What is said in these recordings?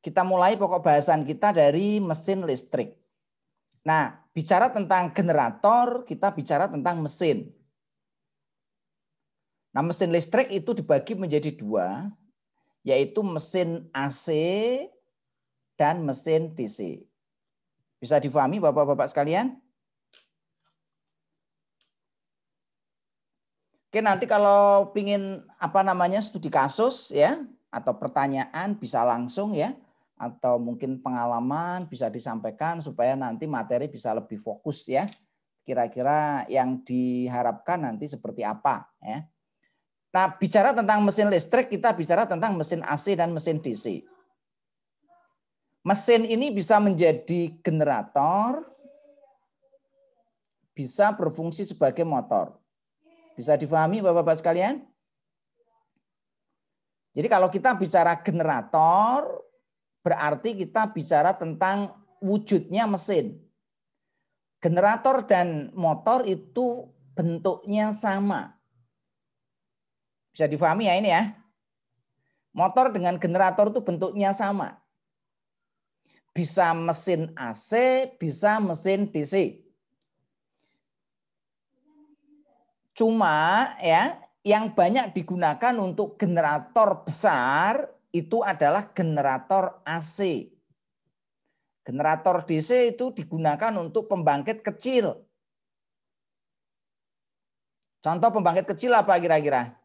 kita mulai pokok bahasan kita dari mesin listrik. Nah, bicara tentang generator, kita bicara tentang mesin. Nah, mesin listrik itu dibagi menjadi dua, yaitu mesin AC dan mesin DC. Bisa difahami Bapak-bapak sekalian? Oke, nanti kalau pingin studi kasus ya atau pertanyaan bisa langsung ya, atau mungkin pengalaman bisa disampaikan supaya nanti materi bisa lebih fokus ya. Kira-kira yang diharapkan nanti seperti apa ya. Nah, bicara tentang mesin listrik, kita bicara tentang mesin AC dan mesin DC. Mesin ini bisa menjadi generator, bisa berfungsi sebagai motor. Bisa difahami Bapak-bapak sekalian? Jadi kalau kita bicara generator, berarti kita bicara tentang wujudnya mesin. Generator dan motor itu bentuknya sama. Bisa difahami ya ini ya? Motor dengan generator itu bentuknya sama. Bisa mesin AC, bisa mesin DC. Cuma ya, yang banyak digunakan untuk generator besar itu adalah generator AC. Generator DC itu digunakan untuk pembangkit kecil. Contoh pembangkit kecil apa kira-kira?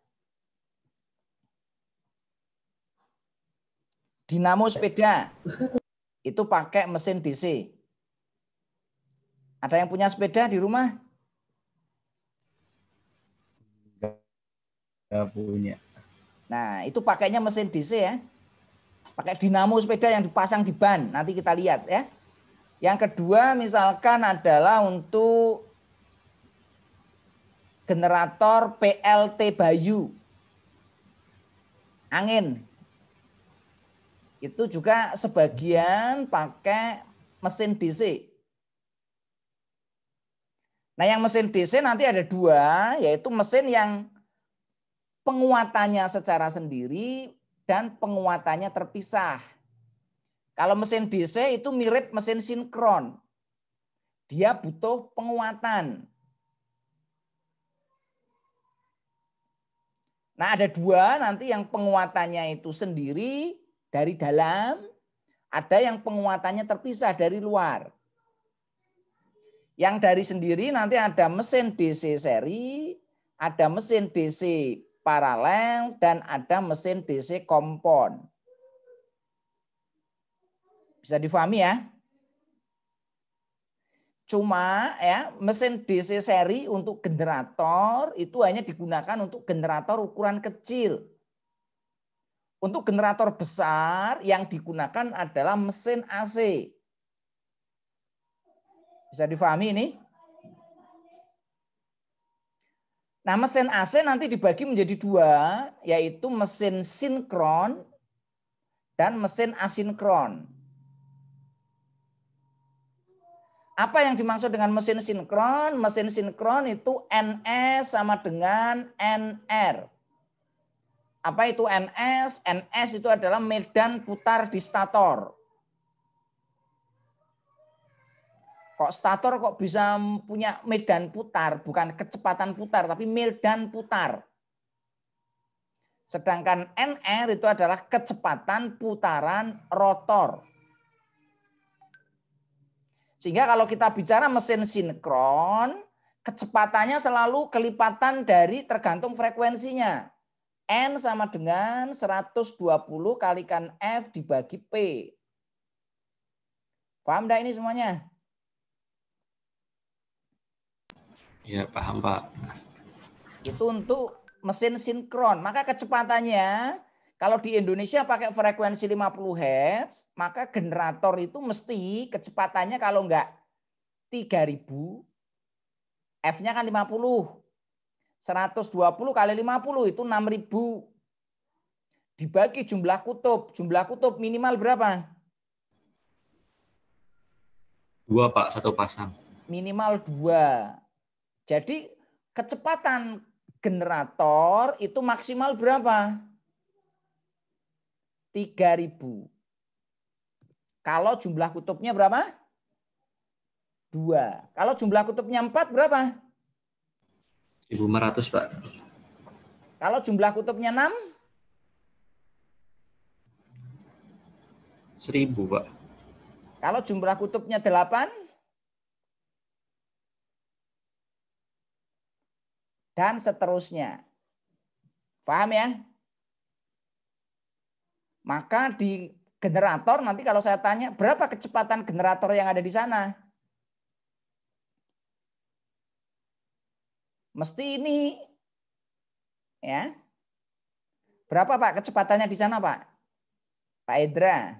Dinamo sepeda. Itu pakai mesin DC. Ada yang punya sepeda di rumah? Nggak punya. Nah, itu pakainya mesin DC ya. Pakai dinamo sepeda yang dipasang di ban. Nanti kita lihat ya. Yang kedua misalkan adalah untuk generator PLT Bayu. Angin. Itu juga sebagian pakai mesin DC. Nah, yang mesin DC nanti ada dua, yaitu mesin yang penguatannya secara sendiri dan penguatannya terpisah. Kalau mesin DC itu mirip mesin sinkron. Dia butuh penguatan. Nah, ada dua nanti yang penguatannya itu sendiri dari dalam, ada yang penguatannya terpisah dari luar. Yang dari sendiri nanti ada mesin DC seri, ada mesin DC paralel, dan ada mesin DC kompon. Bisa difahami ya? Cuma ya mesin DC seri untuk generator itu hanya digunakan untuk generator ukuran kecil. Untuk generator besar yang digunakan adalah mesin AC. Bisa difahami ini? Nah, mesin AC nanti dibagi menjadi dua, yaitu mesin sinkron dan mesin asinkron. Apa yang dimaksud dengan mesin sinkron? Mesin sinkron itu NS sama dengan NR. Apa itu NS? NS itu adalah medan putar di stator. Kok stator kok bisa punya medan putar? Bukan kecepatan putar, tapi medan putar. Sedangkan NR itu adalah kecepatan putaran rotor. Sehingga kalau kita bicara mesin sinkron, kecepatannya selalu kelipatan dari tergantung frekuensinya. N sama dengan 120 kalikan F dibagi P. Paham enggak ini semuanya? Ya, paham, Pak. Itu untuk mesin sinkron. Maka kecepatannya, kalau di Indonesia pakai frekuensi 50 Hz, maka generator itu mesti kecepatannya kalau enggak 3000, F-nya kan 50. 120 kali 50 itu 6000. Dibagi jumlah kutub. Jumlah kutub minimal berapa? 2, Pak, satu pasang. Minimal 2. Jadi kecepatan generator itu maksimal berapa? 3000. Kalau jumlah kutubnya berapa? 2. Kalau jumlah kutubnya 4 berapa? 1.500, Pak. Kalau jumlah kutubnya 6? 1.000, Pak. Kalau jumlah kutubnya 8? Dan seterusnya. Paham ya? Maka di generator nanti kalau saya tanya berapa kecepatan generator yang ada di sana? Mesti ini ya. Berapa Pak kecepatannya di sana Pak? Pak Edra.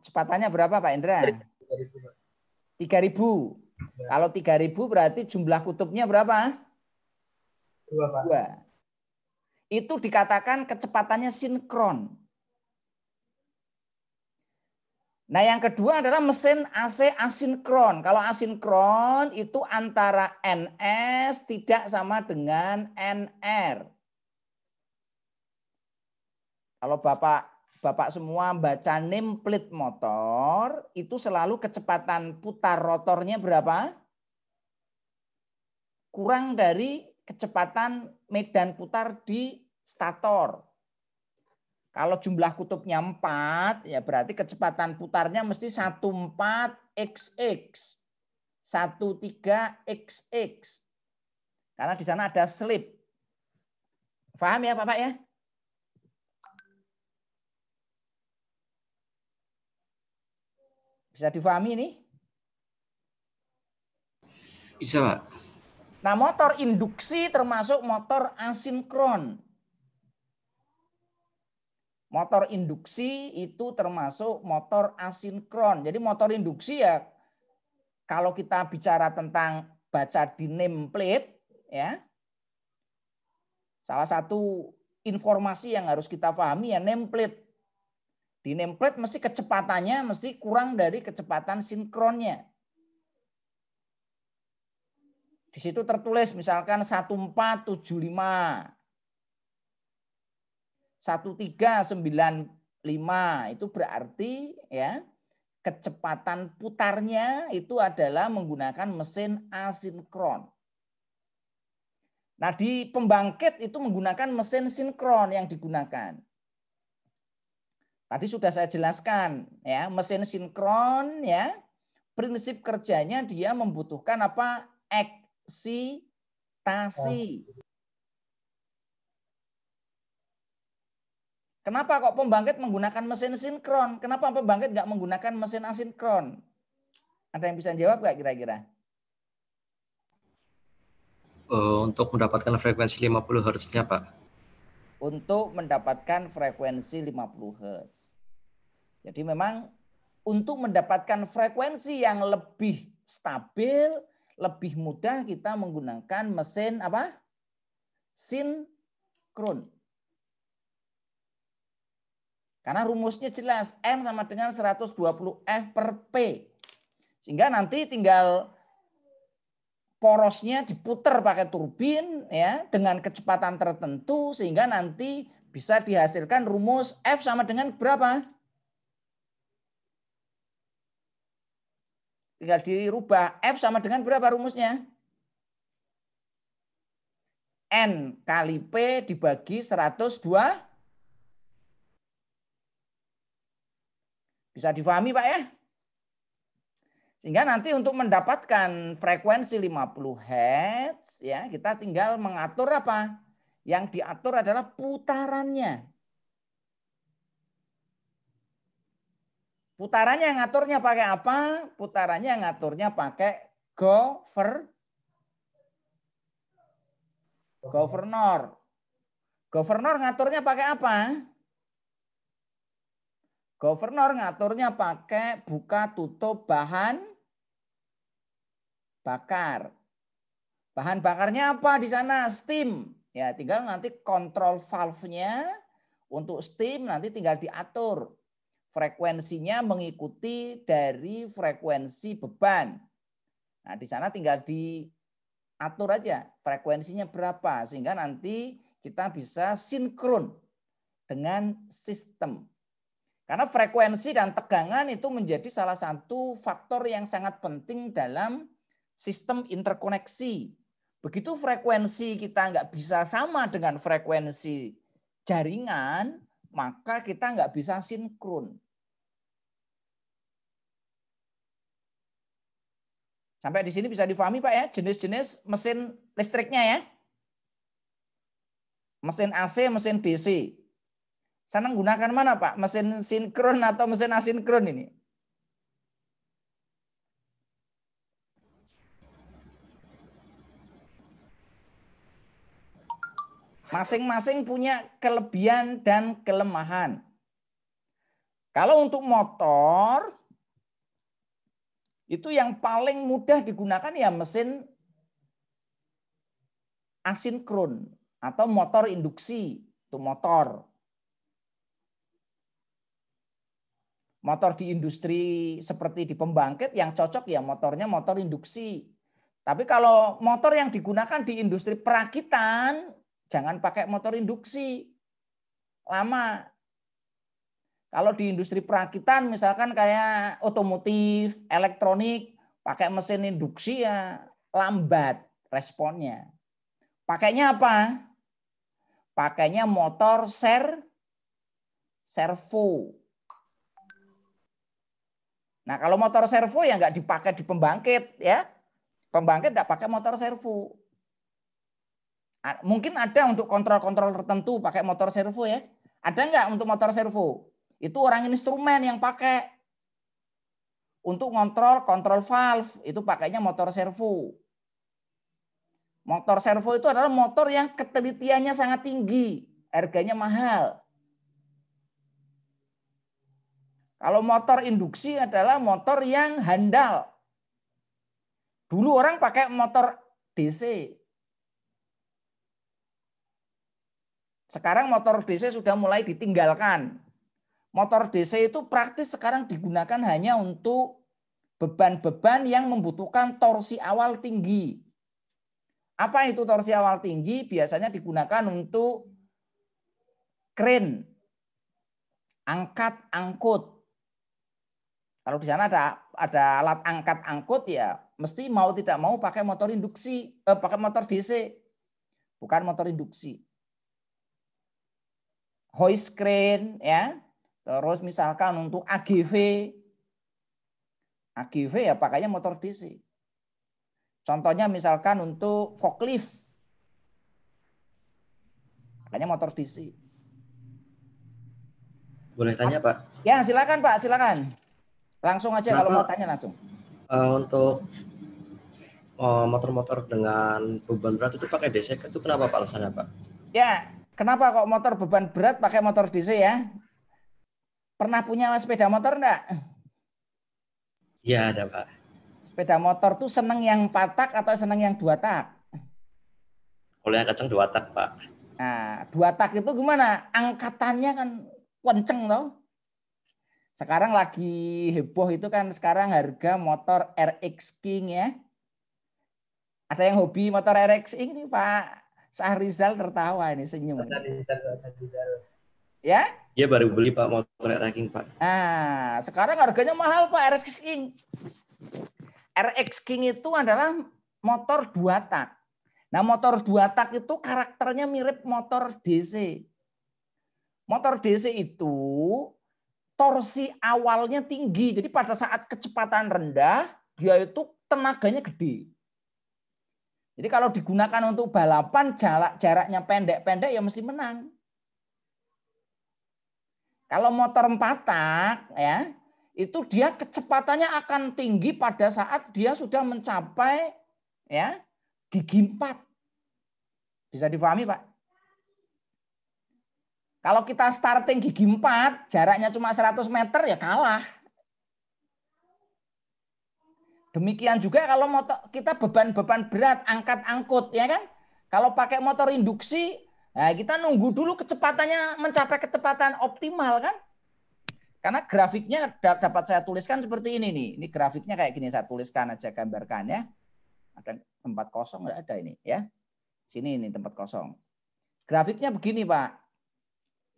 Kecepatannya berapa Pak Indra? 3.000. Kalau 3.000 berarti jumlah kutubnya berapa? 2. Itu dikatakan kecepatannya sinkron. Nah yang kedua adalah mesin AC asinkron. Kalau asinkron itu antara NS tidak sama dengan NR. Kalau Bapak semua baca nameplate motor, itu selalu kecepatan putar rotornya berapa? Kurang dari kecepatan medan putar di stator. Kalau jumlah kutubnya 4, ya berarti kecepatan putarnya mesti 14XX. 13XX. Karena di sana ada slip. Paham ya Bapak ya? Bisa difahami ini? Bisa, Pak. Nah, motor induksi termasuk motor asinkron. Motor induksi itu termasuk motor asinkron. Jadi motor induksi ya kalau kita bicara tentang baca di nameplate ya. Salah satu informasi yang harus kita pahami ya nameplate. Di nameplate mesti kecepatannya mesti kurang dari kecepatan sinkronnya. Di situ tertulis misalkan 1475. 1395 itu berarti ya kecepatan putarnya itu adalah menggunakan mesin asinkron. Nah, di pembangkit itu menggunakan mesin sinkron yang digunakan. Tadi sudah saya jelaskan ya, mesin sinkron ya, prinsip kerjanya dia membutuhkan apa? Eksitasi. Kenapa kok pembangkit menggunakan mesin sinkron? Kenapa pembangkit nggak menggunakan mesin asinkron? Ada yang bisa jawab nggak kira-kira? Untuk mendapatkan frekuensi 50 Hz-nya, Pak. Untuk mendapatkan frekuensi 50 Hz. Jadi memang untuk mendapatkan frekuensi yang lebih stabil, lebih mudah kita menggunakan mesin apa? Sinkron. Karena rumusnya jelas, N sama dengan 120 F per P. Sehingga nanti tinggal porosnya diputar pakai turbin ya dengan kecepatan tertentu sehingga nanti bisa dihasilkan rumus F sama dengan berapa? Tinggal dirubah. F sama dengan berapa rumusnya? N kali P dibagi 102. Bisa difahami Pak ya? Sehingga nanti untuk mendapatkan frekuensi 50 Hz ya kita tinggal mengatur apa? Yang diatur adalah putarannya. Putarannya ngaturnya pakai apa? Putarannya ngaturnya pakai governor. Governor ngaturnya pakai apa? Governor ngaturnya pakai buka tutup bahan bakar. Bahan bakarnya apa di sana? Steam. Ya, tinggal nanti kontrol valve-nya untuk steam nanti tinggal diatur. Frekuensinya mengikuti dari frekuensi beban. Nah, di sana tinggal atur aja frekuensinya berapa sehingga nanti kita bisa sinkron dengan sistem. Karena frekuensi dan tegangan itu menjadi salah satu faktor yang sangat penting dalam sistem interkoneksi. Begitu frekuensi kita nggak bisa sama dengan frekuensi jaringan, maka kita nggak bisa sinkron. Sampai di sini bisa difahami Pak ya, jenis-jenis mesin listriknya ya. Mesin AC, mesin DC. Senang gunakan mana Pak? Mesin sinkron atau mesin asinkron ini? Masing-masing punya kelebihan dan kelemahan. Kalau untuk motor, itu yang paling mudah digunakan ya mesin asinkron atau motor induksi. Itu motor. Motor di industri seperti di pembangkit yang cocok ya motornya motor induksi. Tapi kalau motor yang digunakan di industri perakitan, jangan pakai motor induksi. Lama. Kalau di industri perakitan misalkan kayak otomotif, elektronik, pakai mesin induksi ya lambat responnya. Pakainya apa? Pakainya motor servo. Nah kalau motor servo ya nggak dipakai di pembangkit ya. Pembangkit nggak pakai motor servo. Mungkin ada untuk kontrol-kontrol tertentu pakai motor servo ya. Ada nggak untuk motor servo? Itu orang instrumen yang pakai. Untuk kontrol valve itu pakainya motor servo. Motor servo itu adalah motor yang ketelitiannya sangat tinggi, harganya mahal. Kalau motor induksi adalah motor yang handal. Dulu orang pakai motor DC. Sekarang motor DC sudah mulai ditinggalkan. Motor DC itu praktis sekarang digunakan hanya untuk beban-beban yang membutuhkan torsi awal tinggi. Apa itu torsi awal tinggi? Biasanya digunakan untuk kren, angkat-angkut. Kalau di sana ada alat angkat-angkut ya mesti mau tidak mau pakai motor induksi, pakai motor DC, bukan motor induksi. Hoist crane ya. Terus misalkan untuk AGV ya pakainya motor DC. Contohnya misalkan untuk forklift, pakainya motor DC. Boleh tanya Pak? Ya silakan Pak, silakan. Langsung aja kalau mau tanya langsung. Untuk motor-motor dengan beban berat itu pakai DC itu kenapa Pak alasannya Pak? Ya, kenapa kok motor beban berat pakai motor DC ya? Pernah punya sepeda motor enggak? Iya ada Pak. Sepeda motor tuh seneng yang 4 tak atau seneng yang 2 tak? Kalau yang kenceng 2 tak Pak. Nah 2 tak itu gimana? Angkatannya kan kenceng loh. Sekarang lagi heboh itu kan sekarang harga motor RX King ya. Ada yang hobi motor RX King ini Pak Sahrizal tertawa ini senyum. Ya? Dia baru beli Pak motor RX King Pak. Nah, sekarang harganya mahal Pak RX King. RX King itu adalah motor 2 tak. Nah, motor 2 tak itu karakternya mirip motor DC. Motor DC itu torsi awalnya tinggi. Jadi pada saat kecepatan rendah, dia itu tenaganya gede. Jadi kalau digunakan untuk balapan, jaraknya pendek-pendek ya mesti menang. Kalau motor 4 tak ya, itu dia kecepatannya akan tinggi pada saat dia sudah mencapai ya gigi 4. Bisa difahami, Pak? Kalau kita starting gigi 4, jaraknya cuma 100 meter ya kalah. Demikian juga kalau motor kita beban-beban berat, angkat-angkut ya kan? Kalau pakai motor induksi, nah kita nunggu dulu kecepatannya mencapai kecepatan optimal kan? Karena grafiknya dapat saya tuliskan seperti ini nih. Ini grafiknya kayak gini, saya tuliskan aja, gambarkan ya. Ada tempat kosong nggak ada ini ya. Sini ini tempat kosong. Grafiknya begini Pak.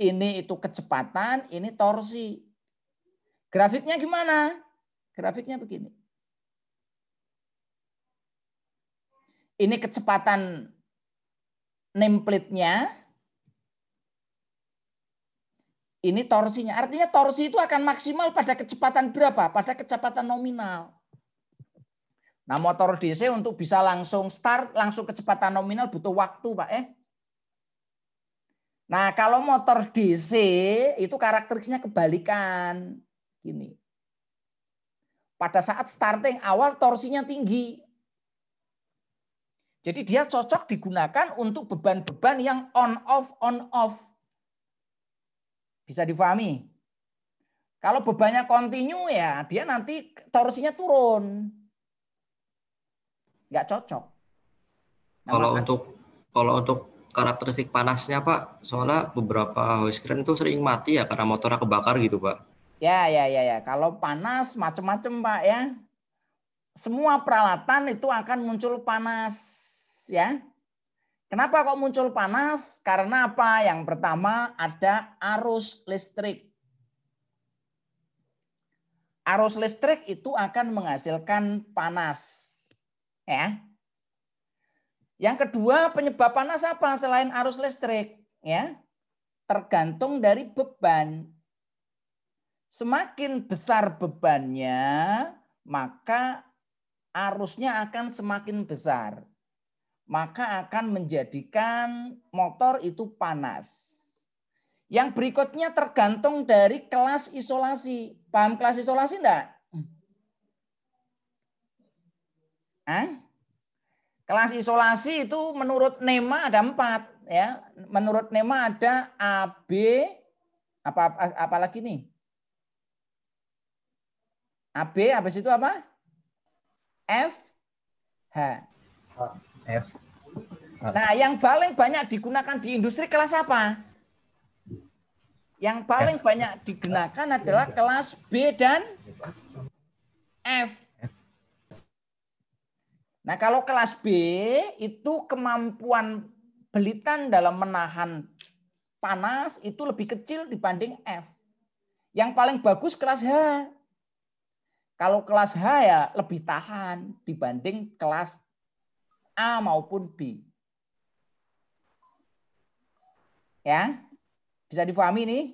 Ini itu kecepatan, ini torsi. Grafiknya gimana? Grafiknya begini. Ini kecepatan nameplate-nya. Ini torsinya. Artinya torsi itu akan maksimal pada kecepatan berapa? Pada kecepatan nominal. Nah, motor DC untuk bisa langsung start, langsung kecepatan nominal butuh waktu, Pak. Nah, kalau motor DC itu karakteristiknya kebalikan. Gini. Pada saat starting awal torsinya tinggi. Jadi dia cocok digunakan untuk beban-beban yang on-off. Bisa difahami? Kalau bebannya kontinu ya, dia nanti torsinya turun. Nggak cocok. Nah, kalau untuk karakteristik panasnya Pak, soalnya beberapa hoist crane itu sering mati ya karena motornya kebakar gitu Pak. Ya. Kalau panas macam-macam Pak ya. Semua peralatan itu akan muncul panas ya. Kenapa kok muncul panas? Karena apa? Yang pertama ada arus listrik. Arus listrik itu akan menghasilkan panas. Ya. Yang kedua, penyebab panas apa selain arus listrik? Ya. Tergantung dari beban. Semakin besar bebannya, maka arusnya akan semakin besar. Maka akan menjadikan motor itu panas. Yang berikutnya tergantung dari kelas isolasi. Paham kelas isolasi enggak? Kelas isolasi itu menurut NEMA ada 4 ya. Menurut NEMA ada A, B, apa lagi nih? AB habis itu apa? F, H. F. Nah, yang paling banyak digunakan di industri kelas apa? Yang paling banyak digunakan adalah kelas B dan F. Nah, kalau kelas B itu kemampuan belitan dalam menahan panas itu lebih kecil dibanding F. Yang paling bagus kelas H. Kalau kelas H ya lebih tahan dibanding kelas A maupun B. Ya, bisa difahami nih?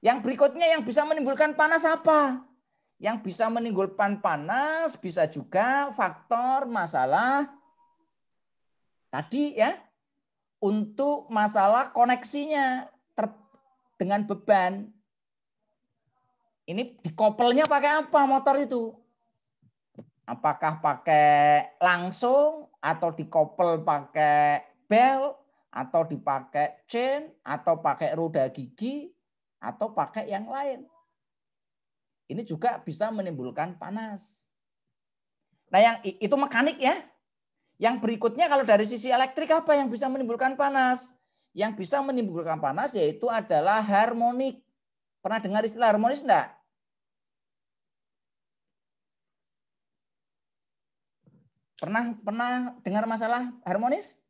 Yang berikutnya yang bisa menimbulkan panas apa? Yang bisa menimbulkan panas bisa juga faktor masalah tadi ya, untuk masalah koneksinya dengan beban. Ini dikopelnya pakai apa motor itu? Apakah pakai langsung atau dikopel pakai bel atau dipakai chain atau pakai roda gigi atau pakai yang lain? Ini juga bisa menimbulkan panas. Nah, yang itu mekanik ya. Yang berikutnya kalau dari sisi elektrik apa yang bisa menimbulkan panas? Yang bisa menimbulkan panas yaitu adalah harmonik. Pernah dengar istilah harmonis enggak? Pernah dengar masalah harmonis?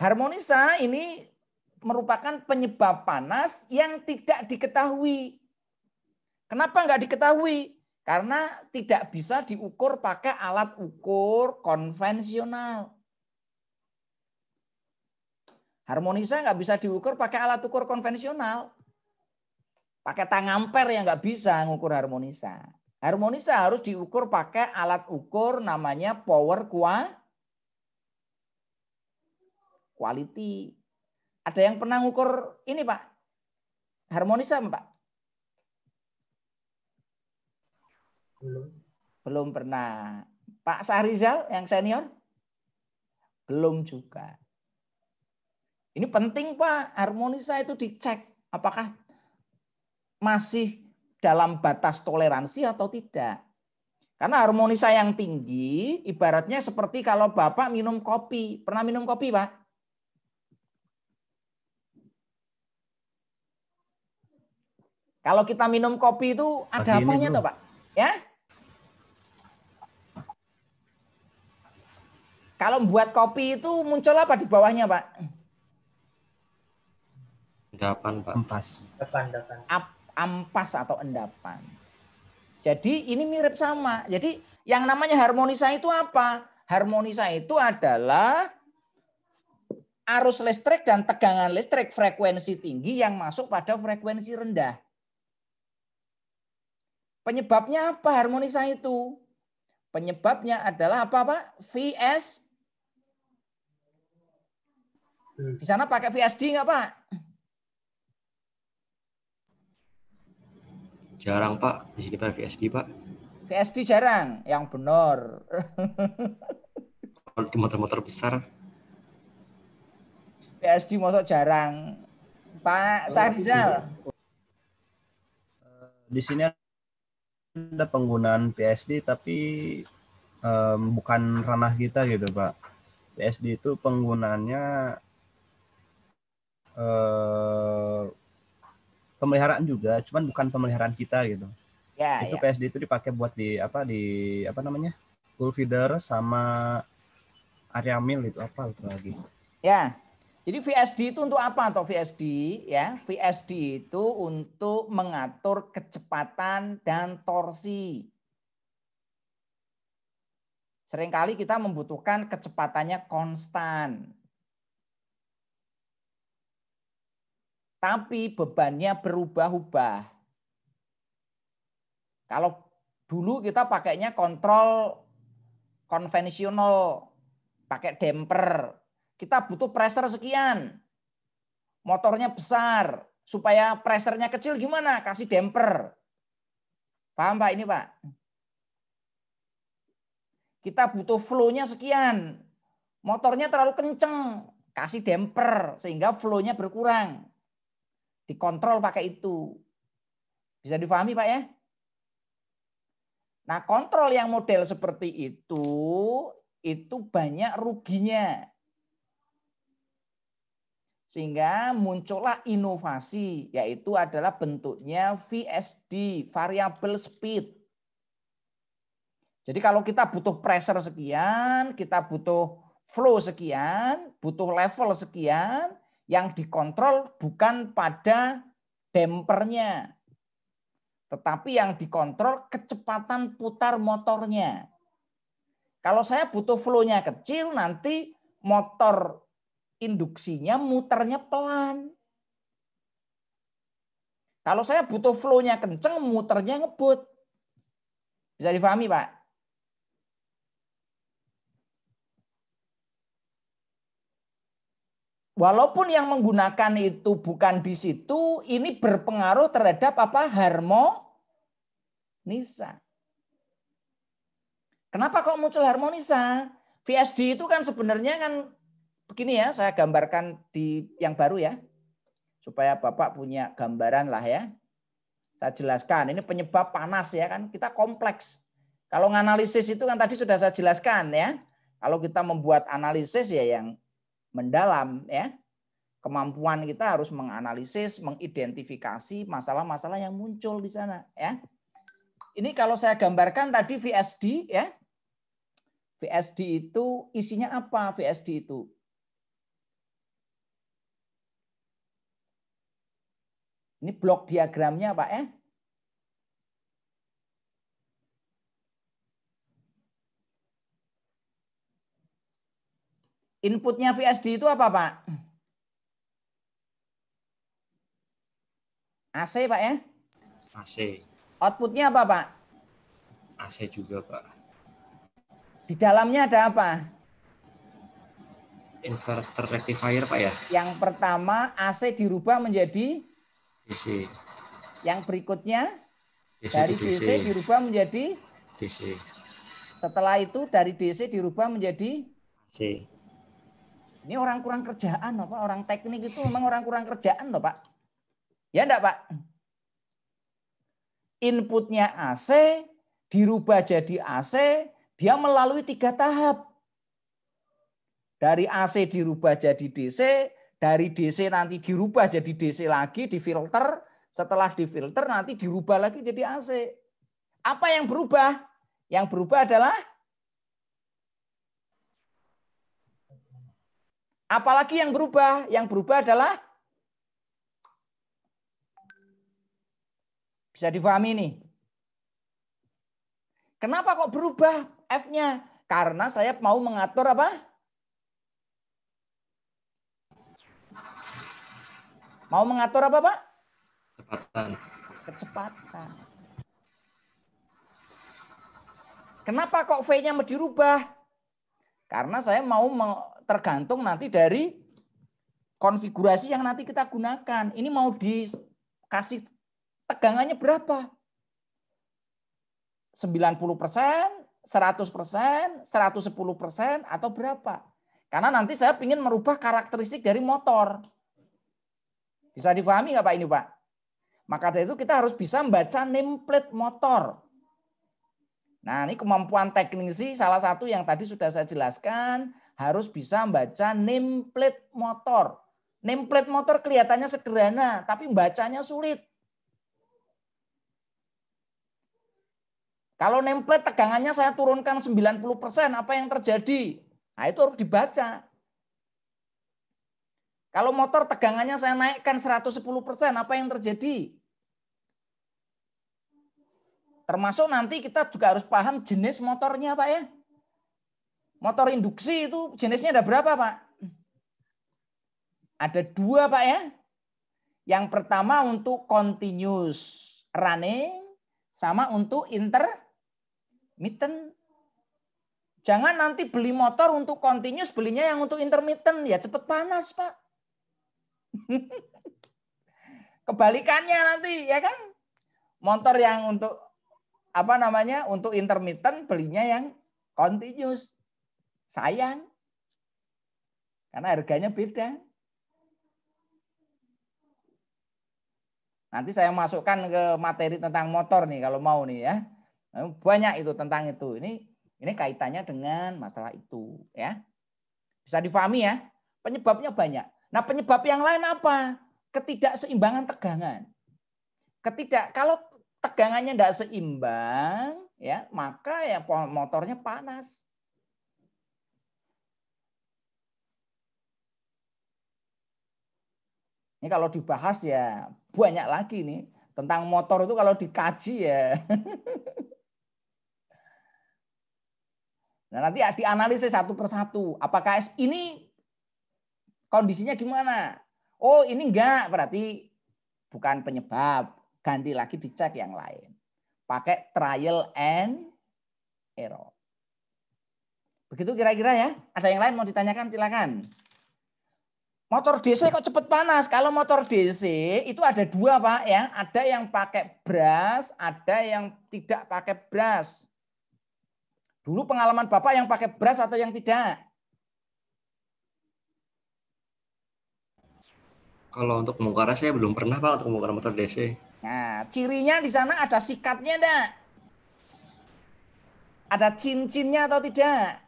Harmonisa ini merupakan penyebab panas yang tidak diketahui. Kenapa nggak diketahui? Karena tidak bisa diukur pakai alat ukur konvensional. Harmonisa nggak bisa diukur pakai alat ukur konvensional. Pakai tang ampere yang nggak bisa ngukur harmonisa. Harmonisa harus diukur pakai alat ukur namanya power quality. Ada yang pernah ngukur ini Pak? Harmonisa Pak? Belum pernah. Pak Sahrizal yang senior? Belum juga. Ini penting Pak, harmonisa itu dicek apakah masih dalam batas toleransi atau tidak. Karena harmonisa yang tinggi ibaratnya seperti kalau Bapak minum kopi. Pernah minum kopi Pak? Kalau kita minum kopi itu ada apanya tuh Pak? Ya? Kalau buat kopi itu muncul apa di bawahnya, Pak? Endapan, Pak. Ampas. Ampas atau endapan. Jadi ini mirip sama. Jadi yang namanya harmonisa itu apa? Harmonisa itu adalah arus listrik dan tegangan listrik frekuensi tinggi yang masuk pada frekuensi rendah. Penyebabnya apa harmonisa itu? Penyebabnya adalah apa, Pak? VS. Di sana pakai VSD nggak, Pak? Jarang, Pak. Di sini pakai VSD, Pak. VSD jarang, yang benar. Kalau di motor-motor besar. VSD masuk jarang. Pak Sahrizal. Di sini ada penggunaan PSD tapi bukan ranah kita gitu, Pak. PSD itu penggunaannya pemeliharaan juga, cuman bukan pemeliharaan kita gitu. Ya, itu ya. PSD itu dipakai buat di apa namanya? Cool feeder sama area mill itu apa lagi? Ya. Jadi VSD itu untuk apa atau VSD ya? VSD itu untuk mengatur kecepatan dan torsi. Seringkali kita membutuhkan kecepatannya konstan. Tapi bebannya berubah-ubah. Kalau dulu kita pakainya kontrol konvensional, pakai damper. Kita butuh pressure sekian. Motornya besar. Supaya pressernya kecil gimana? Kasih damper. Paham Pak ini Pak? Kita butuh flow-nya sekian. Motornya terlalu kenceng. Kasih damper. Sehingga flow-nya berkurang. Dikontrol pakai itu. Bisa difahami Pak ya? Nah kontrol yang model seperti itu banyak ruginya. Sehingga muncullah inovasi, yaitu adalah bentuknya VSD, variable speed. Jadi kalau kita butuh pressure sekian, kita butuh flow sekian, butuh level sekian, yang dikontrol bukan pada dampernya, tetapi yang dikontrol kecepatan putar motornya. Kalau saya butuh flow-nya kecil, nanti motor induksinya muternya pelan. Kalau saya butuh flow-nya kenceng, muternya ngebut. Bisa difahami, Pak? Walaupun yang menggunakan itu bukan di situ, ini berpengaruh terhadap apa? Harmonisa. Kenapa kok muncul harmonisa? VSD itu kan sebenarnya kan begini ya, saya gambarkan di yang baru ya. Supaya Bapak punya gambaran lah ya. Saya jelaskan, ini penyebab panas ya kan, kita kompleks. Kalau menganalisis itu kan tadi sudah saya jelaskan ya. Kalau kita membuat analisis ya yang mendalam ya. Kemampuan kita harus menganalisis, mengidentifikasi masalah-masalah yang muncul di sana ya. Ini kalau saya gambarkan tadi VSD ya. VSD itu isinya apa VSD itu? Ini blok diagramnya Pak ya. Inputnya VSD itu apa Pak? AC Pak ya? AC. Outputnya apa Pak? AC juga Pak. Di dalamnya ada apa? Inverter rectifier Pak ya? Yang pertama AC dirubah menjadi DC. Yang berikutnya DC dari DC dirubah menjadi DC. Setelah itu dari DC dirubah menjadi AC. Ini orang kurang kerjaan loh Pak. Orang teknik itu memang orang kurang kerjaan loh Pak. Ya enggak Pak? Inputnya AC dirubah jadi AC, dia melalui 3 tahap. Dari AC dirubah jadi DC, dari DC nanti dirubah jadi DC lagi, difilter. Setelah difilter nanti dirubah lagi jadi AC. Apa yang berubah? Yang berubah adalah Apalagi yang berubah? Yang berubah adalah, bisa difahami nih. Kenapa kok berubah F-nya? Karena saya mau mengatur apa? Mau mengatur apa, Pak? Kecepatan. Kecepatan. Kenapa kok V-nya mau dirubah? Karena saya mau tergantung nanti dari konfigurasi yang nanti kita gunakan. Ini mau dikasih tegangannya berapa? 90%, 100%, 110%, atau berapa? Karena nanti saya ingin merubah karakteristik dari motor. Bisa difahami nggak Pak ini Pak? Maka dari itu kita harus bisa membaca nameplate motor. Nah ini kemampuan teknisi salah satu yang tadi sudah saya jelaskan, harus bisa membaca nameplate motor. Nameplate motor kelihatannya sederhana, tapi bacanya sulit. Kalau nameplate tegangannya saya turunkan 90%, apa yang terjadi? Nah itu harus dibaca. Kalau motor tegangannya saya naikkan 110%, apa yang terjadi? Termasuk nanti kita juga harus paham jenis motornya Pak ya. Motor induksi itu jenisnya ada berapa Pak? Ada 2 Pak ya. Yang pertama untuk continuous running, sama untuk intermittent. Jangan nanti beli motor untuk continuous, belinya yang untuk intermittent. Ya cepet panas Pak. Kebalikannya nanti ya kan. Motor yang untuk apa namanya? Untuk intermittent belinya yang continuous. Sayang. Karena harganya beda. Nanti saya masukkan ke materi tentang motor nih kalau mau nih ya. Banyak itu tentang itu. Ini kaitannya dengan masalah itu ya. Bisa difahami ya. Penyebabnya banyak. Nah, penyebab yang lain apa? Ketidakseimbangan tegangan. Kalau tegangannya tidak seimbang ya, maka ya motornya panas. Ini kalau dibahas ya banyak lagi nih tentang motor itu kalau dikaji ya. Nah, nanti dianalisis satu persatu. Apakah ini kondisinya gimana? Oh, ini enggak, berarti bukan penyebab. Ganti lagi dicek yang lain. Pakai trial and error. Begitu kira-kira ya. Ada yang lain mau ditanyakan silakan. Motor DC kok cepet panas? Kalau motor DC itu ada 2 Pak ya. Ada yang pakai bras, ada yang tidak pakai bras. Dulu pengalaman Bapak yang pakai bras atau yang tidak? Kalau untuk pembongkaran saya belum pernah Pak untuk membongkar motor DC. Nah, cirinya di sana ada sikatnya enggak? Ada cincinnya atau tidak?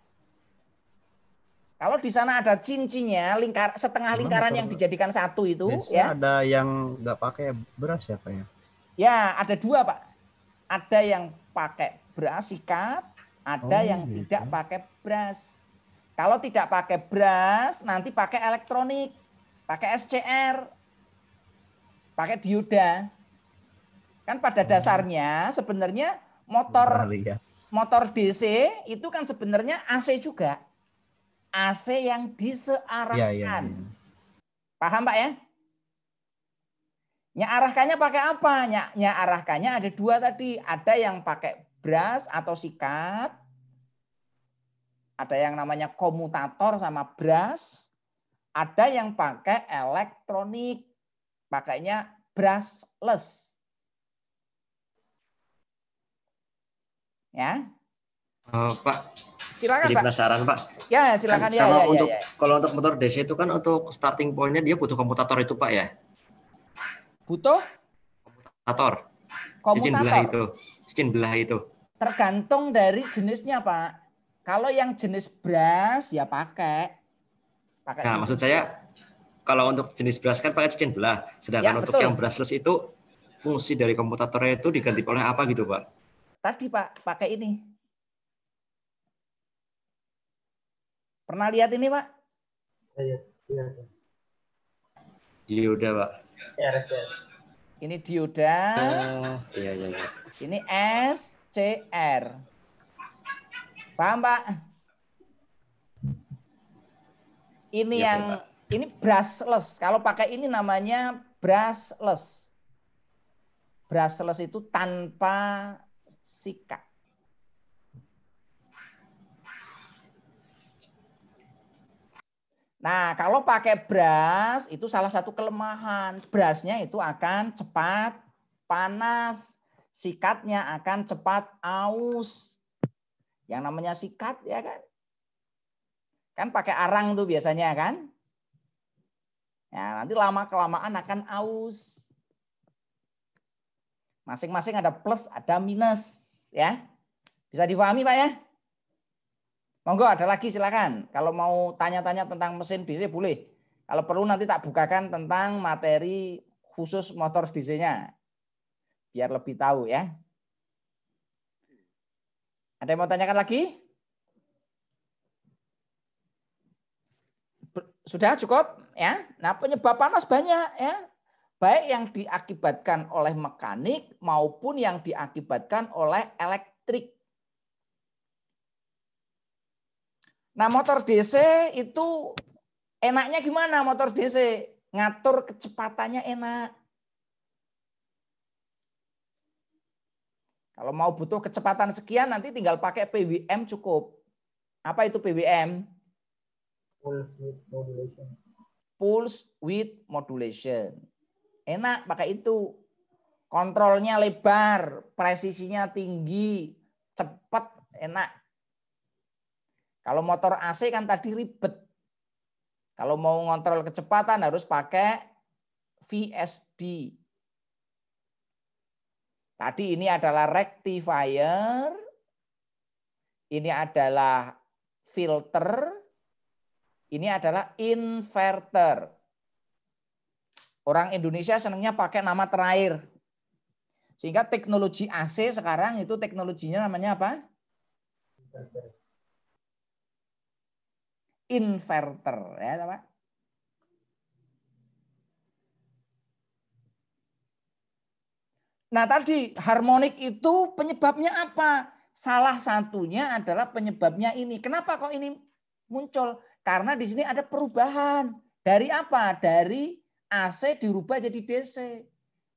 Kalau di sana ada cincinnya, setengah lingkaran yang dijadikan satu itu, ya. Ada yang nggak pakai beras ya Pak ya? Ya, ada 2 Pak. Ada yang pakai beras sikat, ada yang gitu. tidak pakai beras. Kalau tidak pakai beras, nanti pakai elektronik, pakai SCR, pakai dioda. Kan pada dasarnya sebenarnya motor DC itu kan sebenarnya AC juga. AC yang disearahkan. Ya. Paham Pak ya? Nyaarahkannya pakai apa? Nyaarahkannya ada 2 tadi. Ada yang pakai bras atau sikat. Ada yang namanya komutator sama bras. Ada yang pakai elektronik. Pakainya brushless. Ya. Pak, silakan jadi Pak. Penasaran Pak. Ya silakan Kan, ya. Kalau untuk motor DC itu kan untuk starting point-nya dia butuh komutator itu Pak ya. Butuh komutator. Cincin belah itu. Tergantung dari jenisnya Pak. Kalau yang jenis bras ya pakai. Nah maksud saya kalau untuk jenis bras kan pakai cincin belah. Sedangkan untuk yang brushless itu fungsi dari komutatornya itu diganti oleh apa gitu Pak? Tadi Pak pakai ini. Pernah lihat ini Pak? Dioda, Pak. Ini dioda. Iya, iya, iya. Ini SCR. Paham, Pak? Ini Iya, yang Pak. ini brushless. Kalau pakai ini namanya brushless. Brushless itu tanpa sikat. Nah, kalau pakai brush itu salah satu kelemahan. Brushnya itu akan cepat panas. Sikatnya akan cepat aus. Yang namanya sikat ya kan? Kan pakai arang tuh biasanya kan? Ya, nanti lama-kelamaan akan aus. Masing-masing ada plus, ada minus. Ya, bisa dipahami Pak ya? Monggo ada lagi silakan. Kalau mau tanya-tanya tentang mesin DC boleh. Kalau perlu nanti tak bukakan tentang materi khusus motor DC-nya. Biar lebih tahu ya. Ada yang mau tanyakan lagi? Sudah cukup ya. Nah, penyebab panas banyak ya. Baik yang diakibatkan oleh mekanik maupun yang diakibatkan oleh elektrik. Nah, motor DC itu enaknya gimana motor DC? Ngatur kecepatannya enak. Kalau mau butuh kecepatan sekian nanti tinggal pakai PWM cukup. Apa itu PWM? Pulse width modulation. Enak pakai itu. Kontrolnya lebar, presisinya tinggi, cepat, enak. Kalau motor AC kan tadi ribet. Kalau mau ngontrol kecepatan harus pakai VSD. Tadi ini adalah rectifier, ini adalah filter, ini adalah inverter. Orang Indonesia senangnya pakai nama terakhir. Sehingga teknologi AC sekarang itu teknologinya namanya apa? Inverter, ya Pak. Nah tadi harmonik itu penyebabnya apa? Salah satunya adalah penyebabnya ini. Kenapa kok ini muncul? Karena di sini ada perubahan. Dari apa? Dari AC dirubah jadi DC.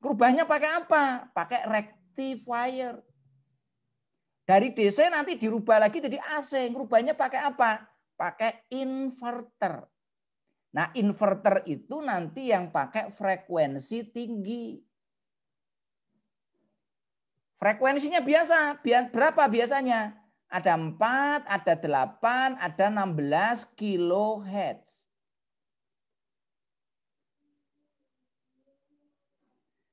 Perubahannya pakai apa? Pakai rectifier. Dari DC nanti dirubah lagi jadi AC. Rubahnya pakai apa? Pakai inverter. Nah, inverter itu nanti yang pakai frekuensi tinggi. Frekuensinya biasa. Berapa biasanya? Ada 4, ada 8, ada 16 kilohertz.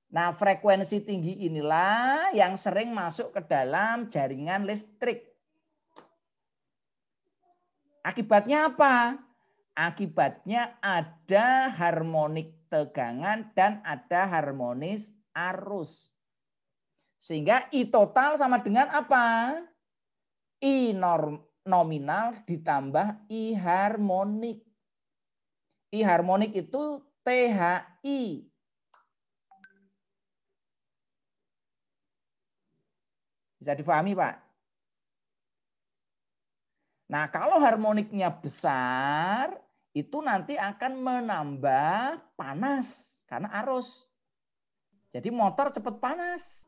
Nah, frekuensi tinggi inilah yang sering masuk ke dalam jaringan listrik. Akibatnya apa? Akibatnya ada harmonik tegangan dan ada harmonis arus. Sehingga I total sama dengan apa? I nominal ditambah I harmonik. I harmonik itu THI. Bisa difahami, Pak? Nah, kalau harmoniknya besar, itu nanti akan menambah panas karena arus. Jadi motor cepat panas.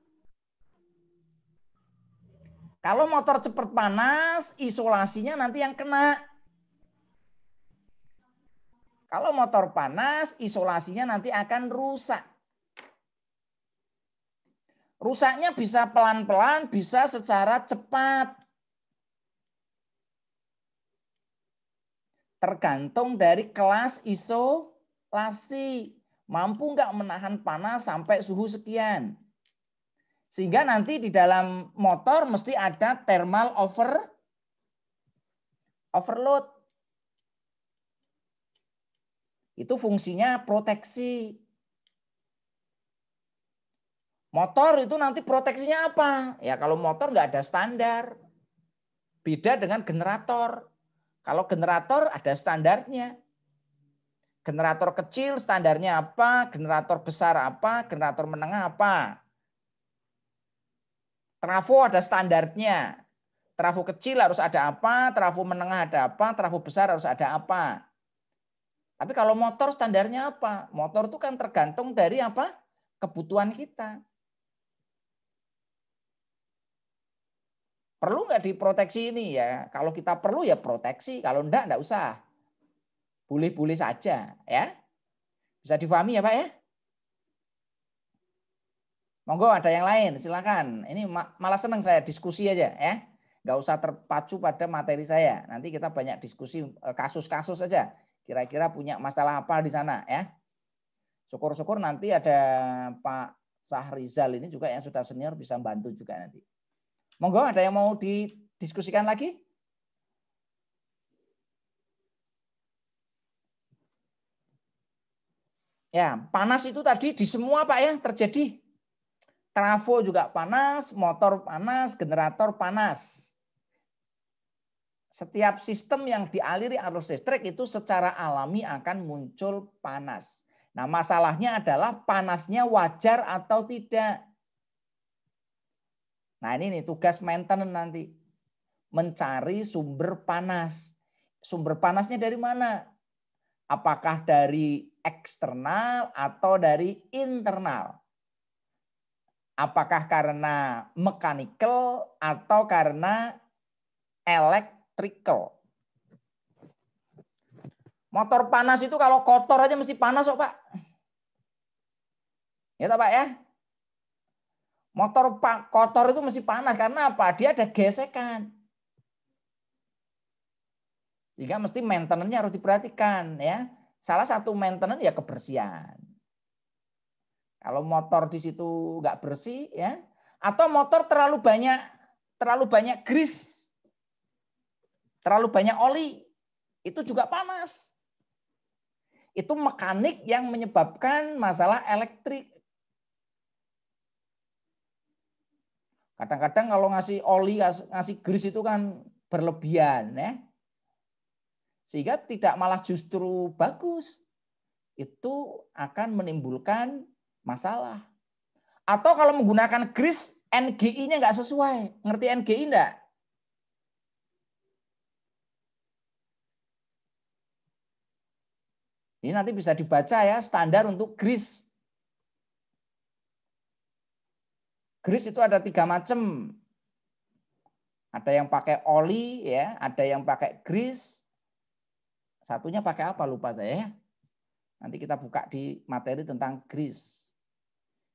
Kalau motor cepat panas, isolasinya nanti yang kena. Kalau motor panas, isolasinya nanti akan rusak. Rusaknya bisa pelan-pelan, bisa secara cepat. Tergantung dari kelas isolasi. Mampu nggak menahan panas sampai suhu sekian. Sehingga nanti di dalam motor mesti ada thermal overload. Itu fungsinya proteksi. Motor itu nanti proteksinya apa? Ya kalau motor nggak ada standar. Beda dengan generator. Kalau generator ada standarnya. Generator kecil standarnya apa, generator besar apa, generator menengah apa. Trafo ada standarnya. Trafo kecil harus ada apa, trafo menengah ada apa, trafo besar harus ada apa. Tapi kalau motor standarnya apa? Motor itu kan tergantung dari apa? Kebutuhan kita. Perlu nggak diproteksi ini ya? Kalau kita perlu ya proteksi, kalau enggak usah. Boleh-boleh saja ya. Bisa difahami ya Pak ya? Monggo ada yang lain, silakan. Ini malah senang saya diskusi aja ya. Nggak usah terpacu pada materi saya. Nanti kita banyak diskusi kasus-kasus saja. Kira-kira punya masalah apa di sana ya. Syukur-syukur nanti ada Pak Sahrizal ini juga yang sudah senior bisa bantu juga nanti. Monggo ada yang mau didiskusikan lagi? Ya, panas itu tadi di semua Pak ya terjadi. Trafo juga panas, motor panas, generator panas. Setiap sistem yang dialiri arus listrik itu secara alami akan muncul panas. Nah, masalahnya adalah panasnya wajar atau tidak. Nah, ini nih tugas maintenance nanti. Mencari sumber panas. Sumber panasnya dari mana? Apakah dari eksternal atau dari internal? Apakah karena mechanical atau karena electrical? Motor panas itu kalau kotor aja mesti panas kok Pak. Ya Pak ya. Motor kotor itu mesti panas karena apa? Dia ada gesekan. Sehingga mesti maintenance-nya harus diperhatikan ya. Salah satu maintenance ya kebersihan. Kalau motor di situ nggak bersih ya, atau motor terlalu banyak grease, terlalu banyak oli, itu juga panas. Itu mekanik yang menyebabkan masalah elektrik. Kadang-kadang kalau ngasih oli, ngasih grease itu kan berlebihan ya. Sehingga tidak malah justru bagus. Itu akan menimbulkan masalah. Atau kalau menggunakan grease, NGI-nya nggak sesuai. Ngerti NGI enggak? Ini nanti bisa dibaca ya, standar untuk grease. Grease itu ada 3 macam. Ada yang pakai oli ya, ada yang pakai grease. Satunya pakai apa lupa saya. Nanti kita buka di materi tentang grease.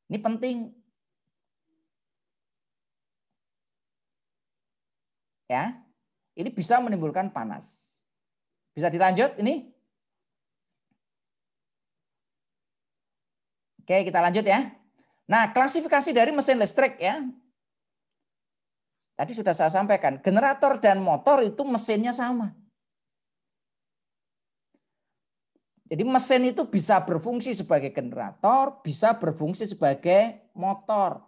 Ini penting. Ya. Ini bisa menimbulkan panas. Bisa dilanjut ini? Oke, kita lanjut ya. Nah, klasifikasi dari mesin listrik ya. Tadi sudah saya sampaikan, generator dan motor itu mesinnya sama. Jadi mesin itu bisa berfungsi sebagai generator, bisa berfungsi sebagai motor.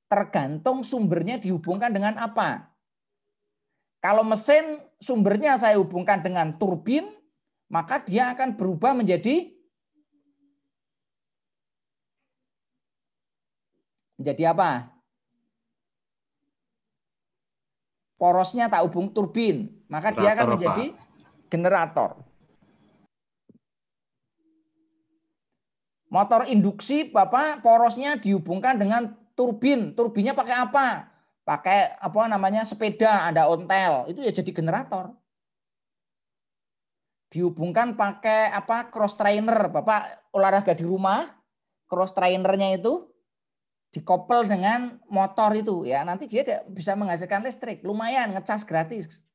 Tergantung sumbernya dihubungkan dengan apa. Kalau mesin sumbernya saya hubungkan dengan turbin, maka dia akan berubah menjadi apa? Porosnya tak hubung turbin, maka dia akan menjadi generator. Motor induksi, Bapak, porosnya dihubungkan dengan turbin. Turbinnya pakai apa? Pakai apa namanya? Sepeda, ada ontel. Itu ya jadi generator. Dihubungkan pakai apa? Cross trainer. Bapak olahraga di rumah, cross trainernya itu dikoppel dengan motor itu ya. Nanti dia bisa menghasilkan listrik. Lumayan, ngecas gratis.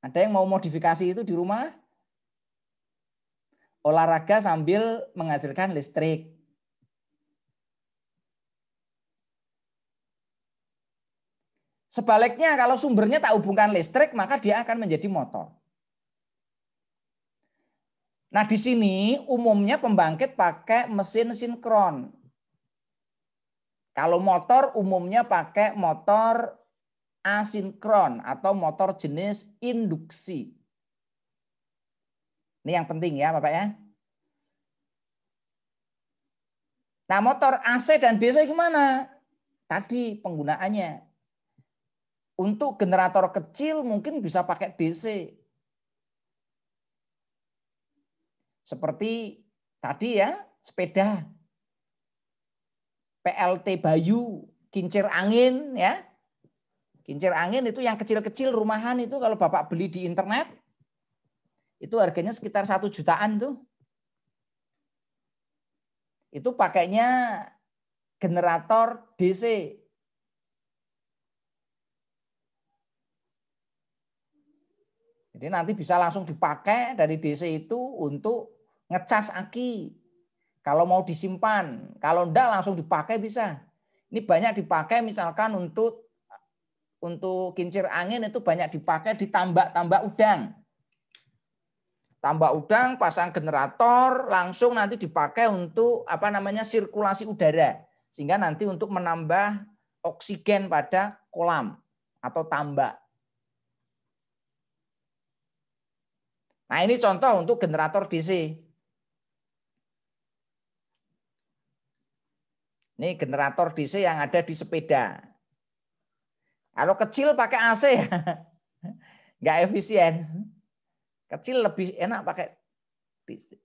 Ada yang mau modifikasi itu di rumah? Olahraga sambil menghasilkan listrik. Sebaliknya kalau sumbernya tak hubungkan listrik, maka dia akan menjadi motor. Nah, di sini umumnya pembangkit pakai mesin sinkron. Kalau motor umumnya pakai motor asinkron atau motor jenis induksi. Ini yang penting ya Bapak ya. Nah motor AC dan DC gimana? Tadi penggunaannya. Untuk generator kecil mungkin bisa pakai DC. Seperti tadi ya, sepeda. PLT Bayu, kincir angin ya. Kincir angin itu yang kecil-kecil rumahan itu kalau Bapak beli di internet itu harganya sekitar 1 jutaan tuh. Itu pakainya generator DC. Jadi nanti bisa langsung dipakai dari DC itu untuk ngecas aki. Kalau mau disimpan, kalau enggak langsung dipakai bisa. Ini banyak dipakai misalkan untuk kincir angin itu banyak dipakai di tambak-tambak udang. Tambak udang, pasang generator, langsung nanti dipakai untuk sirkulasi udara. Sehingga nanti untuk menambah oksigen pada kolam atau tambak. Nah ini contoh untuk generator DC. Ini generator DC yang ada di sepeda. Kalau kecil pakai AC ya, nggak efisien. Kecil lebih enak pakai DC.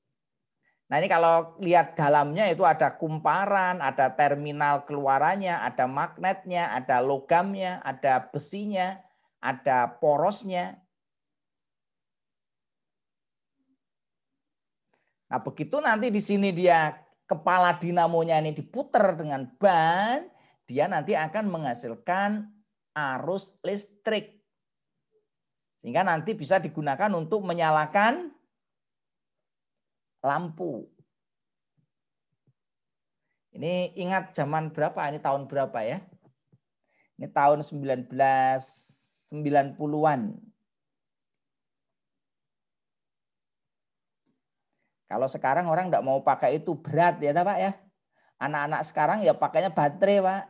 Nah ini kalau lihat dalamnya itu ada kumparan, ada terminal keluarannya, ada magnetnya, ada logamnya, ada besinya, ada porosnya. Nah begitu nanti di sini dia kepala dinamonya ini diputer dengan ban, dia nanti akan menghasilkan arus listrik. Sehingga nanti bisa digunakan untuk menyalakan lampu. Ini ingat zaman berapa? Ini tahun berapa ya? Ini tahun 1990-an. Kalau sekarang orang enggak mau pakai itu, berat ya Pak ya. Anak-anak sekarang ya pakainya baterai Pak.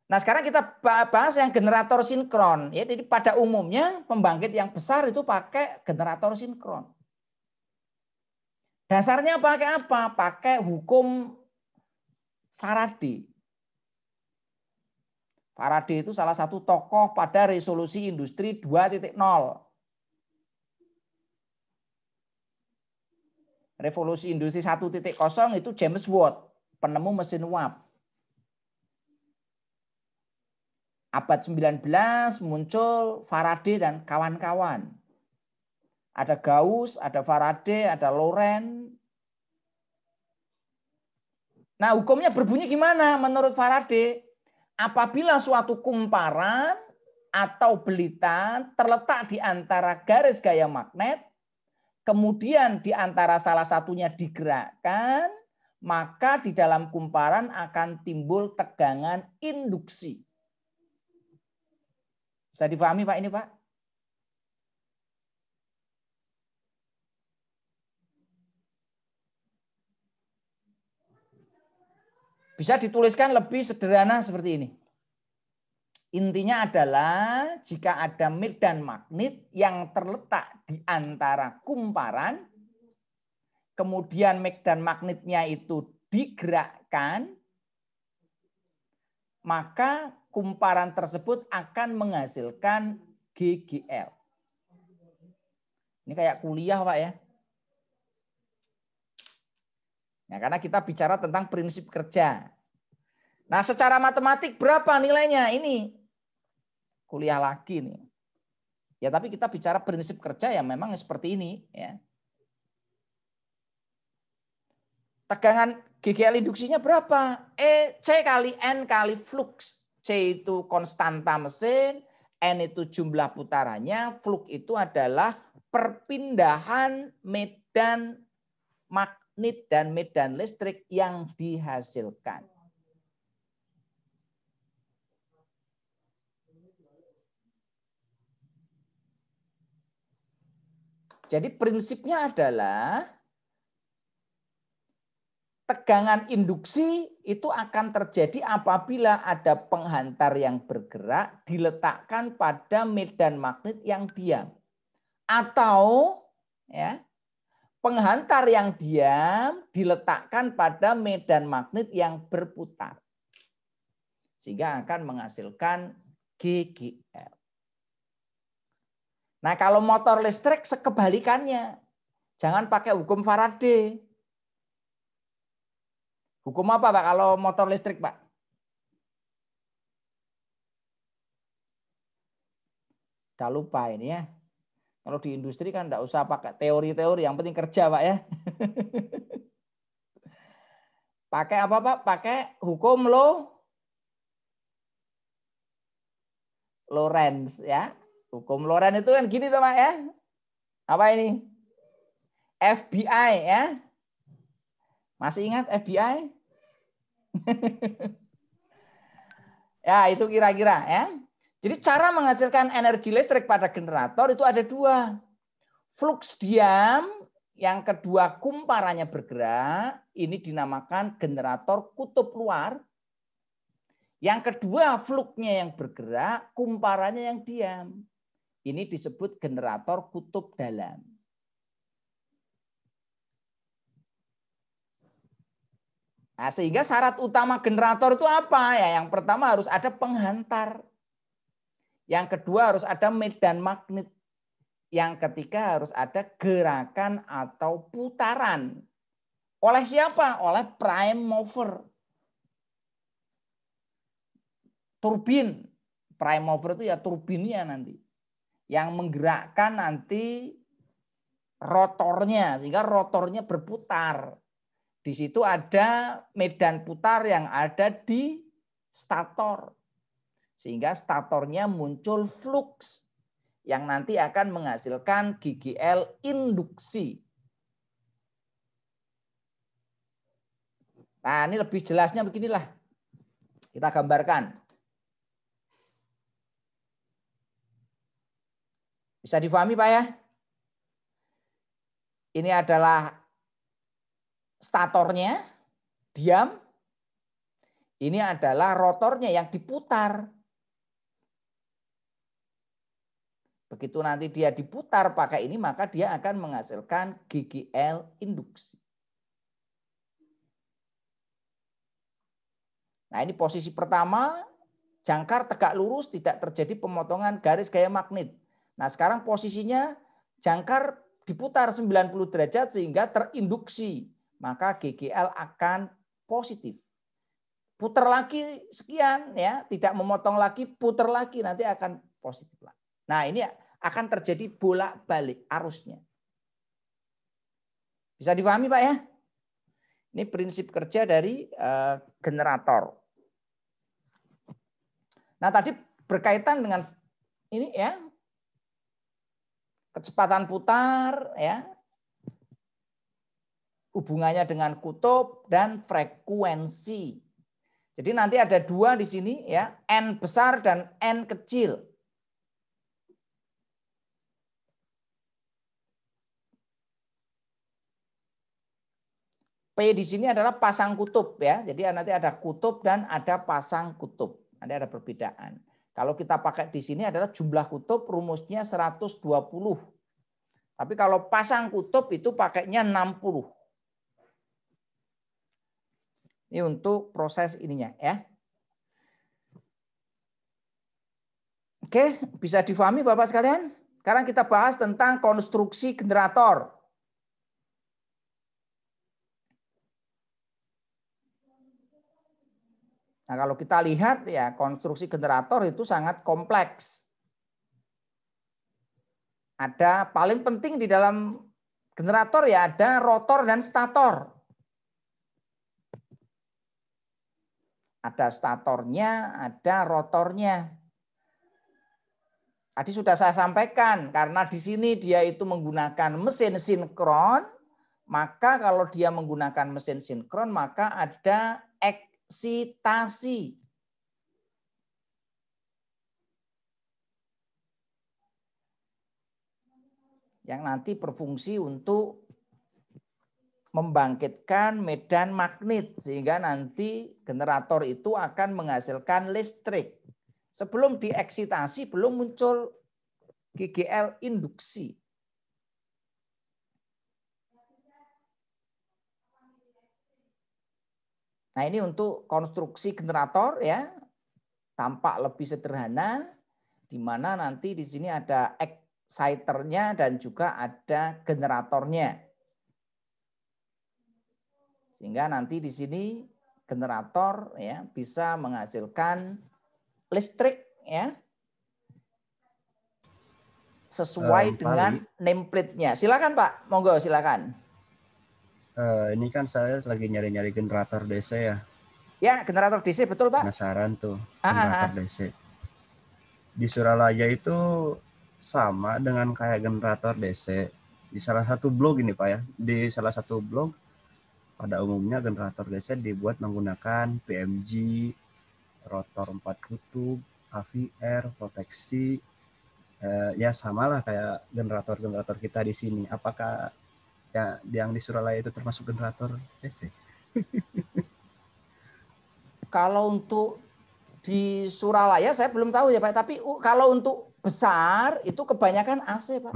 Nah sekarang kita bahas yang generator sinkron. Ya, jadi pada umumnya pembangkit yang besar itu pakai generator sinkron. Dasarnya pakai apa? Pakai hukum Faraday. Faraday itu salah satu tokoh pada revolusi industri 2.0. Revolusi industri 1.0 itu James Watt, penemu mesin uap. Abad 19 muncul Faraday dan kawan-kawan. Ada Gauss, ada Faraday, ada Lorentz. Nah, hukumnya berbunyi gimana menurut Faraday? Apabila suatu kumparan atau belitan terletak di antara garis gaya magnet, kemudian di antara salah satunya digerakkan, maka di dalam kumparan akan timbul tegangan induksi. Bisa dipahami Pak ini Pak? Bisa dituliskan lebih sederhana seperti ini. Intinya adalah jika ada medan magnet yang terletak di antara kumparan, kemudian medan magnetnya itu digerakkan, maka kumparan tersebut akan menghasilkan GGL. Ini kayak kuliah Pak ya. Nah, karena kita bicara tentang prinsip kerja. Nah, secara matematik berapa nilainya? Ini kuliah lagi nih. Ya, tapi kita bicara prinsip kerja yang memang seperti ini ya. Tegangan GGL induksinya berapa? C kali N kali flux. C itu konstanta mesin, N itu jumlah putarannya, flux itu adalah perpindahan medan magnet dan medan listrik yang dihasilkan. Jadi prinsipnya adalah tegangan induksi itu akan terjadi apabila ada penghantar yang bergerak diletakkan pada medan magnet yang diam. Atau ya, penghantar yang diam diletakkan pada medan magnet yang berputar. Sehingga akan menghasilkan GGL. Nah, kalau motor listrik sekebalikannya. Jangan pakai hukum Faraday. Hukum apa, Pak, kalau motor listrik, Pak? Udah lupa ini ya. Kalau di industri kan enggak usah pakai teori-teori, yang penting kerja, Pak ya. Pakai apa, Pak? Pakai hukum Lorentz ya. Hukum Lorentz itu kan gini tuh, Pak ya. Apa ini? FBI ya. Masih ingat FBI? Ya, itu kira-kira ya. Jadi cara menghasilkan energi listrik pada generator itu ada dua. Flux diam, yang kedua kumparannya bergerak, ini dinamakan generator kutub luar. Yang kedua fluxnya yang bergerak, kumparannya yang diam. Ini disebut generator kutub dalam. Nah, sehingga syarat utama generator itu apa? Ya, yang pertama harus ada penghantar. Yang kedua harus ada medan magnet. Yang ketiga harus ada gerakan atau putaran. Oleh siapa? Oleh prime mover. Turbin. Prime mover itu ya turbinnya nanti. Yang menggerakkan nanti rotornya. Sehingga rotornya berputar. Di situ ada medan putar yang ada di stator. Sehingga statornya muncul flux yang nanti akan menghasilkan GGL induksi. Nah, ini lebih jelasnya beginilah. Kita gambarkan. Bisa difahami, Pak ya? Ini adalah statornya, diam. Ini adalah rotornya yang diputar. Begitu nanti dia diputar pakai ini, maka dia akan menghasilkan GGL induksi. Nah, ini posisi pertama, jangkar tegak lurus, tidak terjadi pemotongan garis gaya magnet. Nah, sekarang posisinya jangkar diputar 90 derajat sehingga terinduksi. Maka GGL akan positif. Putar lagi sekian, ya, tidak memotong lagi, putar lagi, nanti akan positif lagi. Nah, ini akan terjadi bolak-balik arusnya. Bisa dipahami, Pak ya? Ini prinsip kerja dari generator. Nah, tadi berkaitan dengan ini ya, kecepatan putar ya, hubungannya dengan kutub dan frekuensi. Jadi nanti ada dua di sini ya, N besar dan N kecil. P di sini adalah pasang kutub ya. Jadi nanti ada kutub dan ada pasang kutub. Nanti ada perbedaan. Kalau kita pakai di sini adalah jumlah kutub rumusnya 120. Tapi kalau pasang kutub itu pakainya 60. Ini untuk proses ininya ya. Oke, bisa difahami Bapak sekalian? Sekarang kita bahas tentang konstruksi generator. Nah, kalau kita lihat ya, konstruksi generator itu sangat kompleks. Ada paling penting di dalam generator ya, ada rotor dan stator. Ada statornya, ada rotornya. Tadi sudah saya sampaikan, karena di sini dia itu menggunakan mesin sinkron, maka kalau dia menggunakan mesin sinkron, maka ada eksitasi. Yang nanti berfungsi untuk membangkitkan medan magnet sehingga nanti generator itu akan menghasilkan listrik. Sebelum dieksitasi belum muncul GGL induksi. Nah, ini untuk konstruksi generator ya. Tampak lebih sederhana di mana nanti di sini ada exciternya dan juga ada generatornya. Sehingga nanti di sini generator ya bisa menghasilkan listrik ya sesuai dengan nameplate-nya. Silakan Pak, monggo silakan. Ini kan saya lagi nyari-nyari generator DC ya. Ya, generator DC betul Pak. Penasaran tuh generator DC. Di Suralaya itu sama dengan kayak generator DC. Di salah satu blog ini Pak ya. Di salah satu blog pada umumnya generator DC dibuat menggunakan PMG, rotor 4 kutub, AVR, proteksi. Ya samalah kayak generator-generator kita di sini. Apakah ya yang di Suralaya itu termasuk generator DC? Kalau untuk di Suralaya saya belum tahu ya Pak, tapi kalau untuk besar itu kebanyakan AC Pak.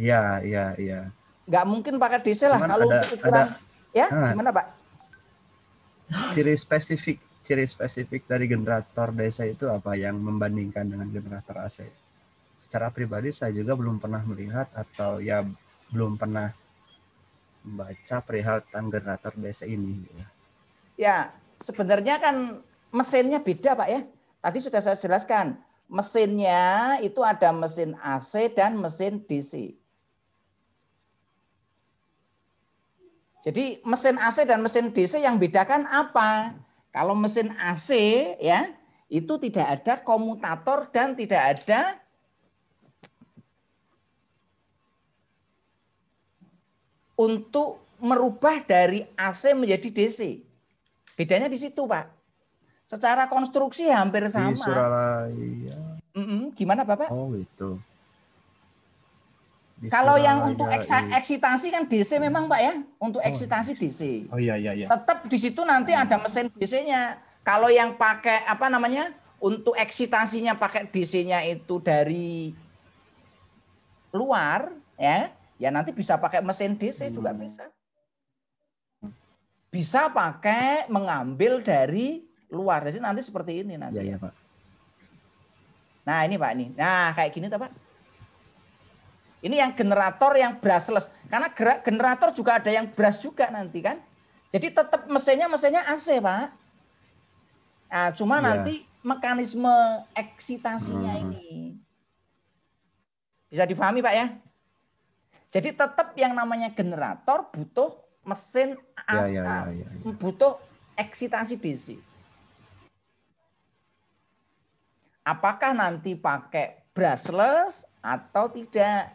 Iya. Nggak mungkin pakai DC lah. Kalau untuk ukuran ya gimana Pak? Ciri spesifik dari generator DC itu apa yang membandingkan dengan generator AC? Secara pribadi saya juga belum pernah melihat atau ya belum pernah membaca perihal tentang generator DC ini. Ya, sebenarnya kan mesinnya beda Pak ya. Tadi sudah saya jelaskan. Mesinnya itu ada mesin AC dan mesin DC. Jadi mesin AC dan mesin DC yang bedakan apa? Kalau mesin AC ya, itu tidak ada komutator dan tidak ada untuk merubah dari AC menjadi DC. Bedanya di situ, Pak. Secara konstruksi hampir sama. Di Suralaya. Gimana, Bapak? Oh, gitu. Kalau yang untuk eksitasi kan DC memang, Pak ya. Untuk eksitasi DC. Oh iya. Tetap di situ nanti ada mesin DC-nya. Kalau yang pakai apa namanya? Untuk eksitasinya pakai DC-nya itu dari luar, ya nanti bisa pakai mesin DC juga bisa. Bisa pakai mengambil dari luar. Jadi nanti seperti ini nanti. Iya, Pak. Nah, ini Pak ini. Nah, kayak gini tuh, Pak. Ini yang generator yang brushless. Karena generator juga ada yang brush juga nanti kan. Jadi tetap mesinnya AC, Pak. Nah, cuma nanti mekanisme eksitasinya ini. Bisa difahami, Pak ya? Jadi tetap yang namanya generator butuh mesin AC, butuh eksitasi DC. Apakah nanti pakai brushless atau tidak?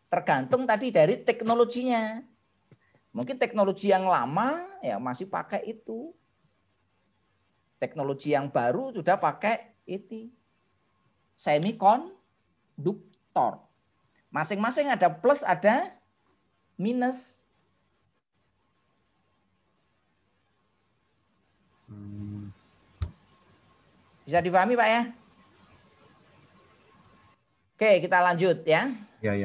Tergantung tadi dari teknologinya. Mungkin teknologi yang lama ya masih pakai itu. Teknologi yang baru sudah pakai itu. Semikonduktor. Masing-masing ada plus, ada minus. Bisa dipahami Pak ya? Oke, kita lanjut ya. Ya.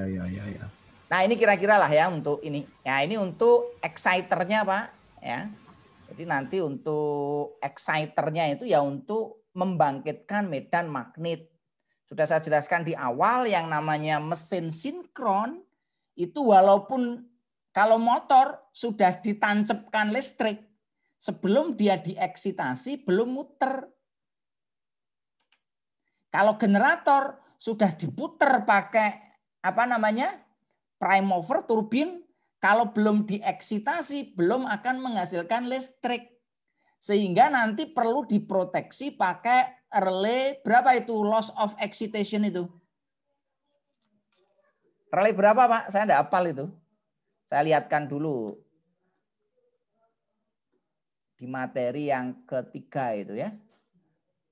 Nah, ini kira-kira lah ya untuk ini. Ya, ini untuk exciternya Pak. Ya. Jadi nanti untuk exciternya itu ya untuk membangkitkan medan magnet. Sudah saya jelaskan di awal yang namanya mesin sinkron itu walaupun kalau motor sudah ditancapkan listrik sebelum dia dieksitasi belum muter. Kalau generator sudah diputer pakai apa namanya? Prime mover turbin, kalau belum dieksitasi belum akan menghasilkan listrik. Sehingga nanti perlu diproteksi pakai relay berapa itu loss of excitation itu? Relay berapa Pak? Saya enggak hafal itu. Saya lihatkan dulu di materi yang ketiga itu ya.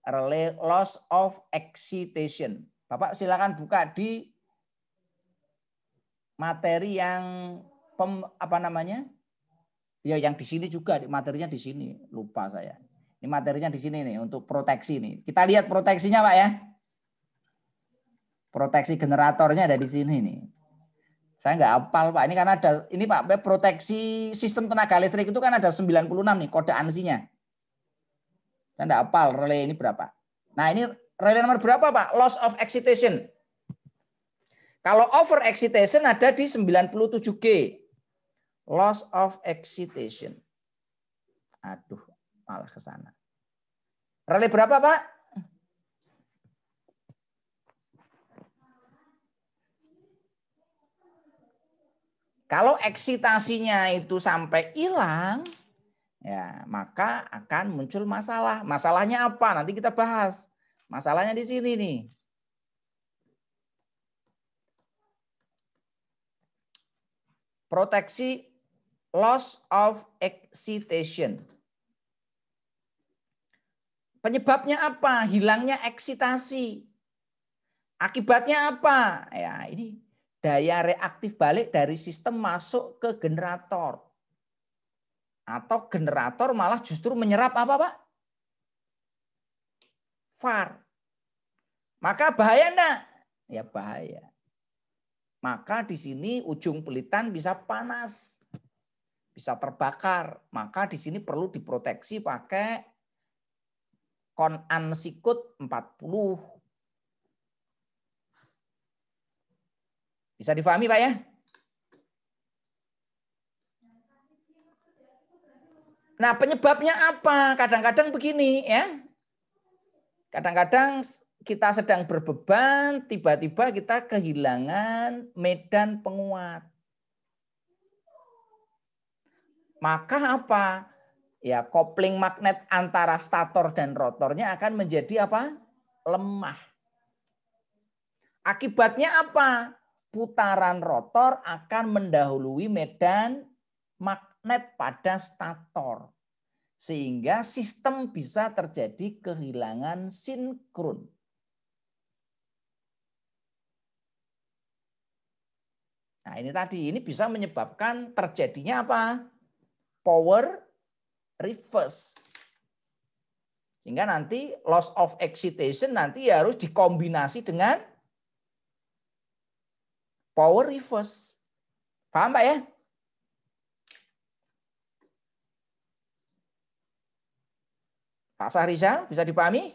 Relay loss of excitation. Bapak silakan buka di materi yang apa namanya? Ya yang di sini juga, materinya di sini. Lupa saya. Ini materinya di sini nih untuk proteksi nih. Kita lihat proteksinya Pak ya. Proteksi generatornya ada di sini nih. Saya nggak hafal Pak. Ini karena ada ini Pak, proteksi sistem tenaga listrik itu kan ada 96 nih kode ANSI-nya. Saya nggak hafal relay ini berapa. Nah ini relay nomor berapa Pak? Loss of excitation. Kalau over excitation ada di 97G. Loss of excitation. Aduh, malah ke sana. Relay berapa, Pak? Kalau eksitasinya itu sampai hilang, ya maka akan muncul masalah. Masalahnya apa? Nanti kita bahas. Masalahnya di sini nih. Proteksi loss of excitation. Penyebabnya apa? Hilangnya eksitasi. Akibatnya apa? Ya, ini daya reaktif balik dari sistem masuk ke generator. Atau generator malah justru menyerap apa, Pak? VAR. Maka bahaya enggak? Ya bahaya. Maka di sini ujung pelitan bisa panas. Bisa terbakar. Maka di sini perlu diproteksi pakai konansikut 40. Bisa difahami Pak ya? Nah penyebabnya apa? Kadang-kadang begini ya. Kadang-kadang kita sedang berbeban, tiba-tiba kita kehilangan medan penguat. Maka apa? Ya, kopling magnet antara stator dan rotornya akan menjadi apa? Lemah. Akibatnya apa? Putaran rotor akan mendahului medan magnet pada stator. Sehingga sistem bisa terjadi kehilangan sinkron. Nah ini tadi, ini bisa menyebabkan terjadinya apa? Power reverse. Sehingga nanti loss of excitation nanti harus dikombinasi dengan power reverse. Paham Pak ya? Pak Sahrizal bisa dipahami?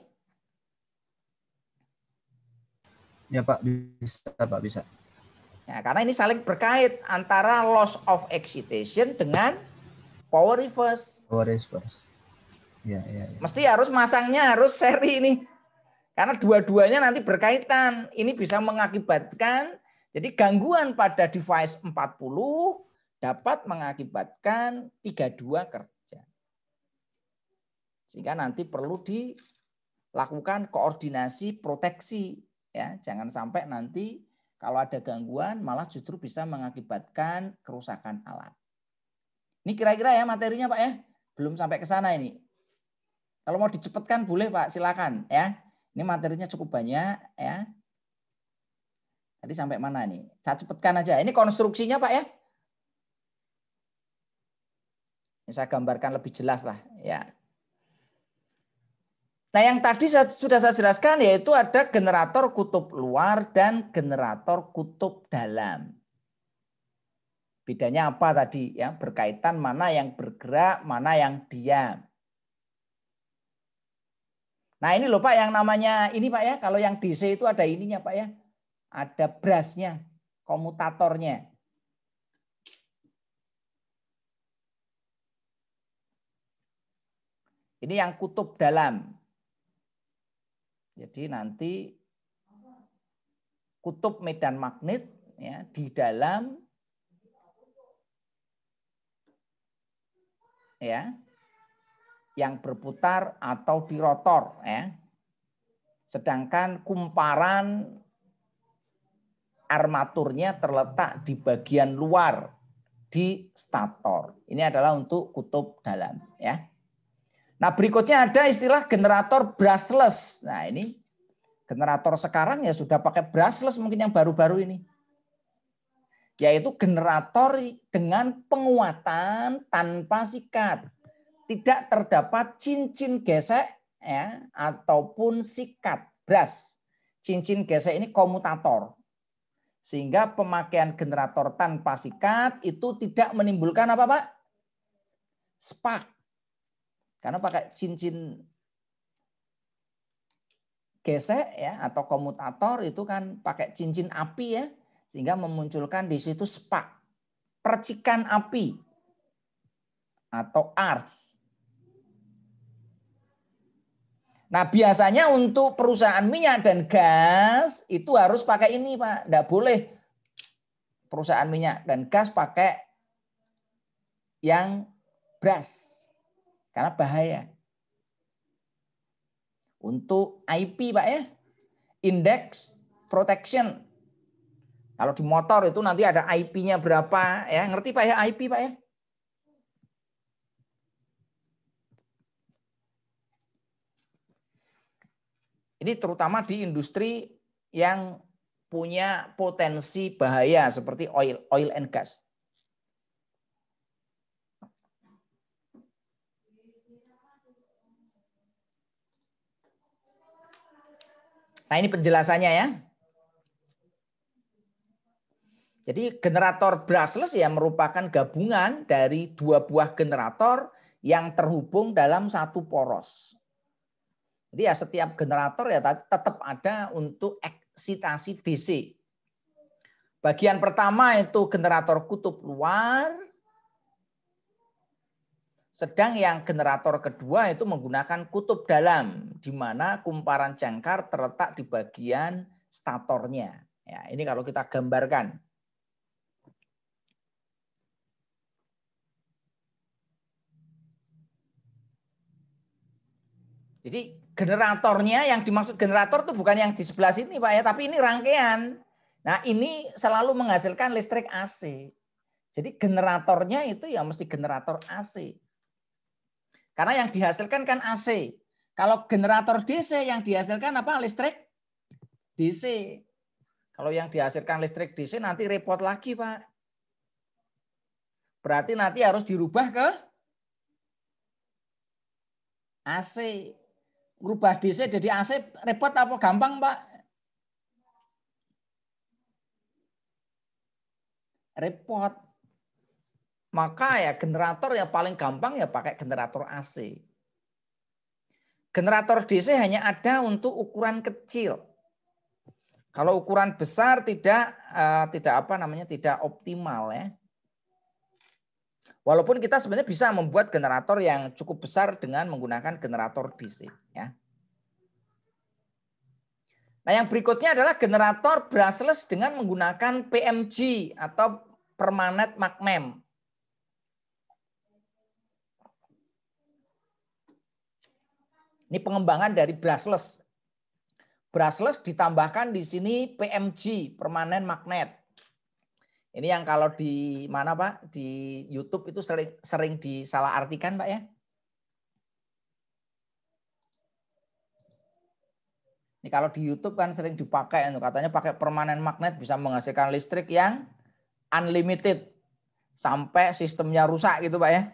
Ya Pak, bisa Pak, bisa. Ya, karena ini saling berkait antara loss of excitation dengan power reverse. Power reverse. Ya. Mesti harus masangnya harus seri ini. Karena dua-duanya nanti berkaitan. Ini bisa mengakibatkan, jadi gangguan pada device 40 dapat mengakibatkan 32 kerja. Sehingga nanti perlu dilakukan koordinasi proteksi. Ya, jangan sampai nanti kalau ada gangguan malah justru bisa mengakibatkan kerusakan alat. Ini kira-kira ya materinya Pak ya. Belum sampai ke sana ini. Kalau mau dicepatkan boleh Pak, silakan ya. Ini materinya cukup banyak ya. Tadi sampai mana nih? Saya cepatkan aja. Ini konstruksinya Pak ya. Ini saya gambarkan lebih jelas lah ya. Nah yang tadi sudah saya jelaskan yaitu ada generator kutub luar dan generator kutub dalam. Bedanya apa tadi ya? Berkaitan mana yang bergerak, mana yang diam. Nah ini loh Pak yang namanya ini Pak ya, kalau yang DC itu ada ininya Pak ya. Ada brusnya, komutatornya. Ini yang kutub dalam. Jadi nanti kutub medan magnet ya di dalam ya yang berputar atau di rotor ya. Sedangkan kumparan armaturnya terletak di bagian luar di stator. Ini adalah untuk kutub dalam ya. Nah, berikutnya ada istilah generator brushless. Nah, ini generator sekarang ya sudah pakai brushless mungkin yang baru-baru ini. yaitu generator dengan penguatan tanpa sikat. Tidak terdapat cincin gesek ya, ataupun sikat brush. Cincin gesek ini komutator. Sehingga pemakaian generator tanpa sikat itu tidak menimbulkan apa, Pak? Spark. Karena pakai cincin gesek ya atau komutator itu kan pakai cincin api ya, sehingga memunculkan di situ spark, percikan api atau arcs. Nah, biasanya untuk perusahaan minyak dan gas itu harus pakai ini, Pak. Tidak boleh perusahaan minyak dan gas pakai yang brush karena bahaya. Untuk IP, Pak ya, index protection. Kalau di motor itu nanti ada IP-nya berapa ya, ngerti Pak ya IP, Pak ya? Ini terutama di industri yang punya potensi bahaya seperti oil and gas. Nah, ini penjelasannya ya. Jadi generator brushless ya merupakan gabungan dari dua buah generator yang terhubung dalam satu poros. Jadi ya setiap generator ya tetap ada untuk eksitasi DC. Bagian pertama itu generator kutub luar. Sedang yang generator kedua itu menggunakan kutub dalam, di mana kumparan jangkar terletak di bagian statornya. Ya, ini kalau kita gambarkan. Jadi generatornya yang dimaksud generator itu bukan yang di sebelah sini Pak ya, tapi ini rangkaian. Nah ini selalu menghasilkan listrik AC. Jadi generatornya itu ya mesti generator AC. Karena yang dihasilkan kan AC. Kalau generator DC yang dihasilkan apa? Listrik DC. Kalau yang dihasilkan listrik DC nanti repot lagi Pak. Berarti nanti harus dirubah ke AC. Rubah DC jadi AC repot apa gampang, Pak? Repot. Maka ya generator yang paling gampang ya pakai generator AC. Generator DC hanya ada untuk ukuran kecil. Kalau ukuran besar tidak optimal ya. Walaupun kita sebenarnya bisa membuat generator yang cukup besar dengan menggunakan generator DC. Ya. Nah yang berikutnya adalah generator brushless dengan menggunakan PMG atau permanent magnet. Ini pengembangan dari brushless. Brushless ditambahkan di sini PMG, permanent magnet. Ini yang kalau di mana Pak? Di YouTube itu sering disalahartikan Pak ya. Ini kalau di YouTube kan sering dipakai, katanya pakai permanent magnet bisa menghasilkan listrik yang unlimited sampai sistemnya rusak gitu Pak ya.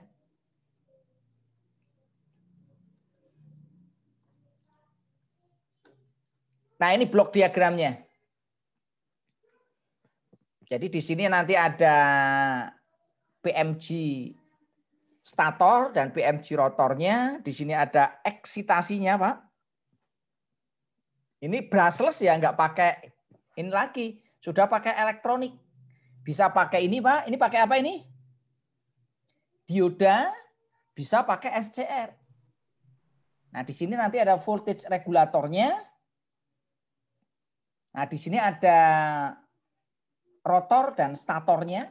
Nah ini blok diagramnya. Jadi di sini nanti ada PMG stator dan PMG rotornya. Di sini ada eksitasinya, Pak. Ini brushless ya, nggak pakai ini lagi. Sudah pakai elektronik. Bisa pakai ini, Pak. Ini pakai apa ini? Dioda. Bisa pakai SCR. Nah, di sini nanti ada voltage regulatornya. Nah, di sini ada rotor dan statornya.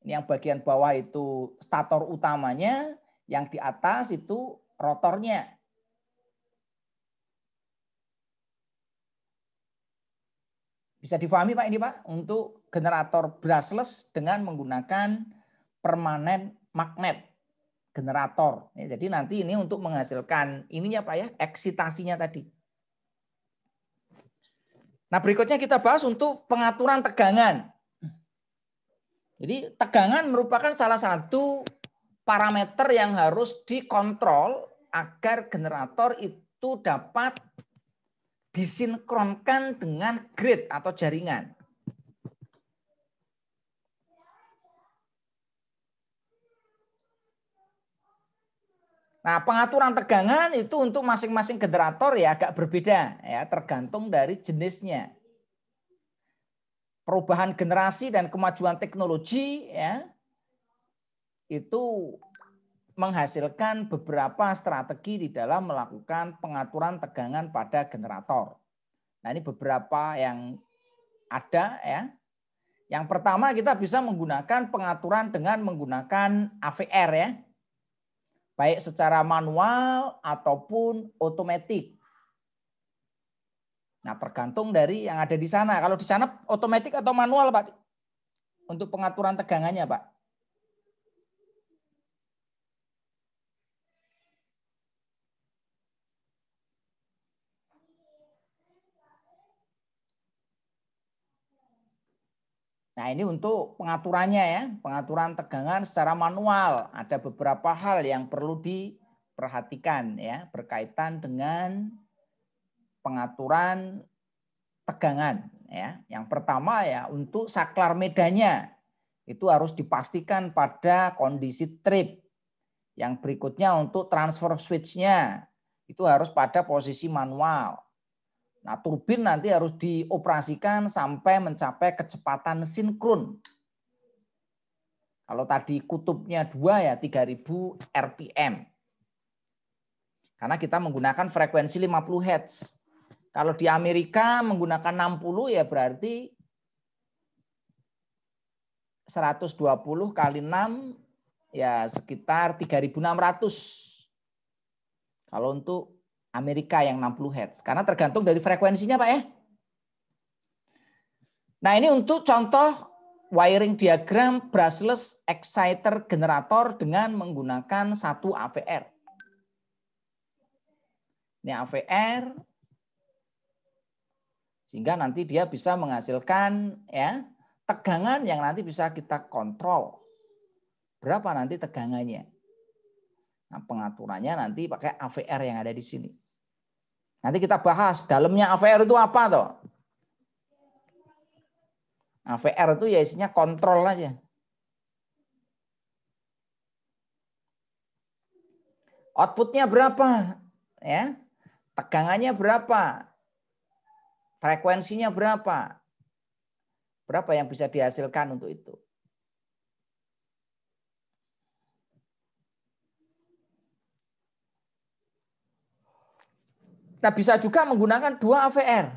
Ini yang bagian bawah itu stator utamanya, yang di atas itu rotornya. Bisa difahami Pak ini Pak, untuk generator brushless dengan menggunakan permanent magnet generator. Jadi nanti ini untuk menghasilkan ininya Pak ya, eksitasinya tadi. Nah berikutnya kita bahas untuk pengaturan tegangan. Jadi tegangan merupakan salah satu parameter yang harus dikontrol agar generator itu dapat disinkronkan dengan grid atau jaringan. Nah, pengaturan tegangan itu untuk masing-masing generator ya agak berbeda ya, tergantung dari jenisnya. Perubahan generasi dan kemajuan teknologi ya itu menghasilkan beberapa strategi di dalam melakukan pengaturan tegangan pada generator. Nah, ini beberapa yang ada ya. Yang pertama kita bisa menggunakan pengaturan dengan menggunakan AVR ya. Baik secara manual ataupun otomatis. Nah, tergantung dari yang ada di sana. Kalau di sana otomatis atau manual, Pak? Untuk pengaturan tegangannya, Pak. Nah, ini untuk pengaturannya ya, pengaturan tegangan secara manual. Ada beberapa hal yang perlu diperhatikan ya, berkaitan dengan pengaturan tegangan ya. Yang pertama ya, untuk saklar medanya itu harus dipastikan pada kondisi trip. Yang berikutnya untuk transfer switch-nya itu harus pada posisi manual. Nah, turbin nanti harus dioperasikan sampai mencapai kecepatan sinkron. Kalau tadi kutubnya 2 ya 3000 RPM. Karena kita menggunakan frekuensi 50 Hz. Kalau di Amerika menggunakan 60 ya berarti 120 kali 6 ya sekitar 3600. Kalau untuk Amerika yang 60 Hz. Karena tergantung dari frekuensinya, Pak ya. Nah, ini untuk contoh wiring diagram brushless exciter generator dengan menggunakan satu AVR. Ini AVR. Sehingga nanti dia bisa menghasilkan ya tegangan yang nanti bisa kita kontrol. Berapa nanti tegangannya. Nah, pengaturannya nanti pakai AVR yang ada di sini. Nanti kita bahas dalamnya AVR itu apa toh? AVR itu ya isinya kontrol aja. Outputnya berapa? Ya. Tegangannya berapa? Frekuensinya berapa? Berapa yang bisa dihasilkan untuk itu? Nah, bisa juga menggunakan 2 AVR.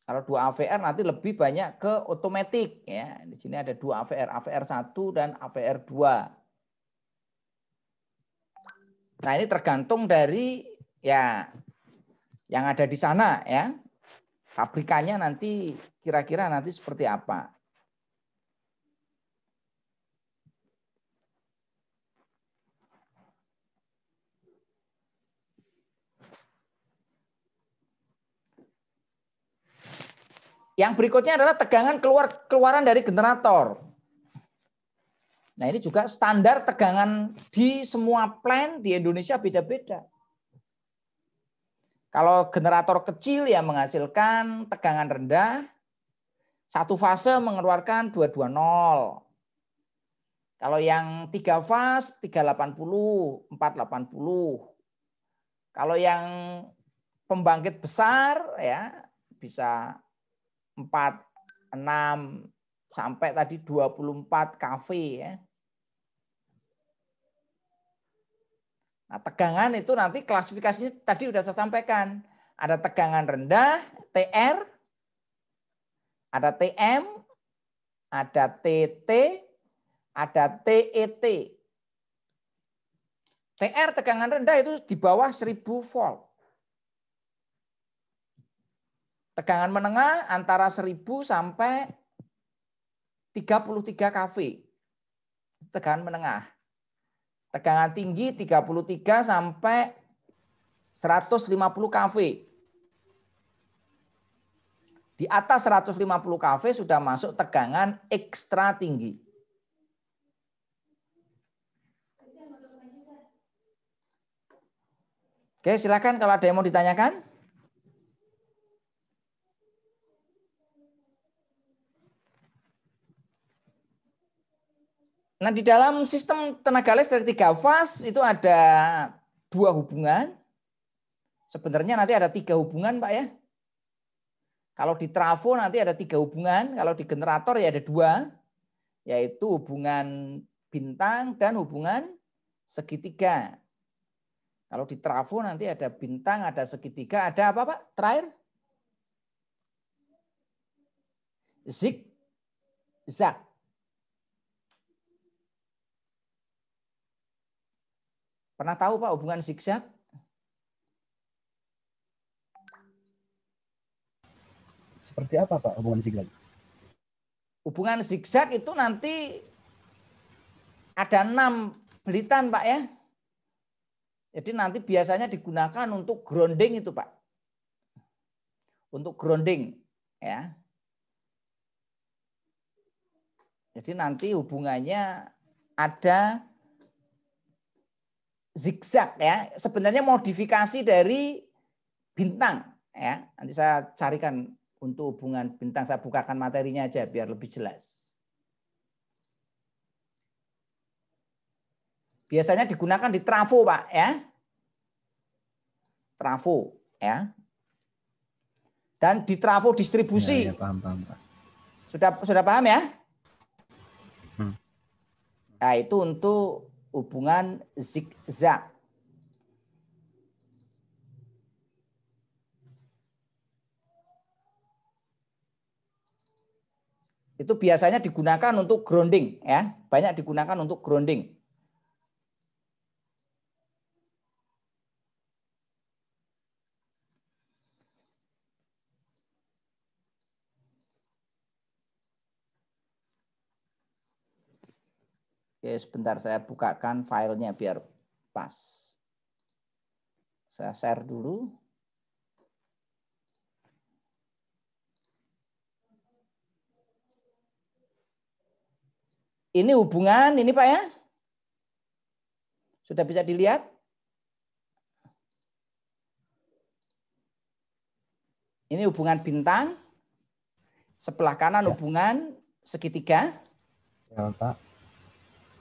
Kalau 2 AVR nanti lebih banyak ke otomatis ya. Di sini ada 2 AVR, AVR 1 dan AVR 2. Nah, ini tergantung dari ya yang ada di sana ya. Pabrikannya nanti kira-kira nanti seperti apa. Yang berikutnya adalah tegangan keluaran dari generator. Nah, ini juga standar tegangan di semua plant di Indonesia beda-beda. Kalau generator kecil ya menghasilkan tegangan rendah, satu fase mengeluarkan 220. Kalau yang 3 fase 380, 480. Kalau yang pembangkit besar ya bisa 4, 6 sampai tadi 24 kV ya. Nah, tegangan itu nanti klasifikasinya tadi sudah saya sampaikan. Ada tegangan rendah, TR, ada TM, ada TT, ada TET. TR tegangan rendah itu di bawah 1000 volt. Tegangan menengah antara 1000 sampai 33 kV. Tegangan menengah. Tegangan tinggi 33 sampai 150 kV. Di atas 150 kV sudah masuk tegangan ekstra tinggi. Oke, silakan kalau ada yang mau ditanyakan. Nah, di dalam sistem tenaga listrik 3 fase itu ada 2 hubungan. Sebenarnya nanti ada 3 hubungan, Pak ya. Kalau di trafo nanti ada 3 hubungan, kalau di generator ya ada 2, yaitu hubungan bintang dan hubungan segitiga. Kalau di trafo nanti ada bintang, ada segitiga, ada apa Pak? Terakhir? Zigzag. Pernah tahu Pak hubungan zigzag? Seperti apa Pak hubungan zigzag? Hubungan zigzag itu nanti ada 6 belitan Pak ya. Jadi nanti biasanya digunakan untuk grounding itu Pak. Untuk grounding ya. Jadi nanti hubungannya ada zigzag ya. Sebenarnya modifikasi dari bintang ya. Nanti saya carikan untuk hubungan bintang, saya bukakan materinya aja biar lebih jelas. Biasanya digunakan di trafo, Pak, ya. Trafo, ya. Dan di trafo distribusi. Ya, paham, Pak. Sudah paham ya? Nah, itu untuk hubungan zigzag. Itu biasanya digunakan untuk grounding ya, banyak digunakan untuk grounding. Oke, sebentar saya bukakan filenya biar pas. Saya share dulu. Ini hubungan, ini Pak ya. Sudah bisa dilihat? Ini hubungan bintang. Sebelah kanan ya. Hubungan segitiga. Delta.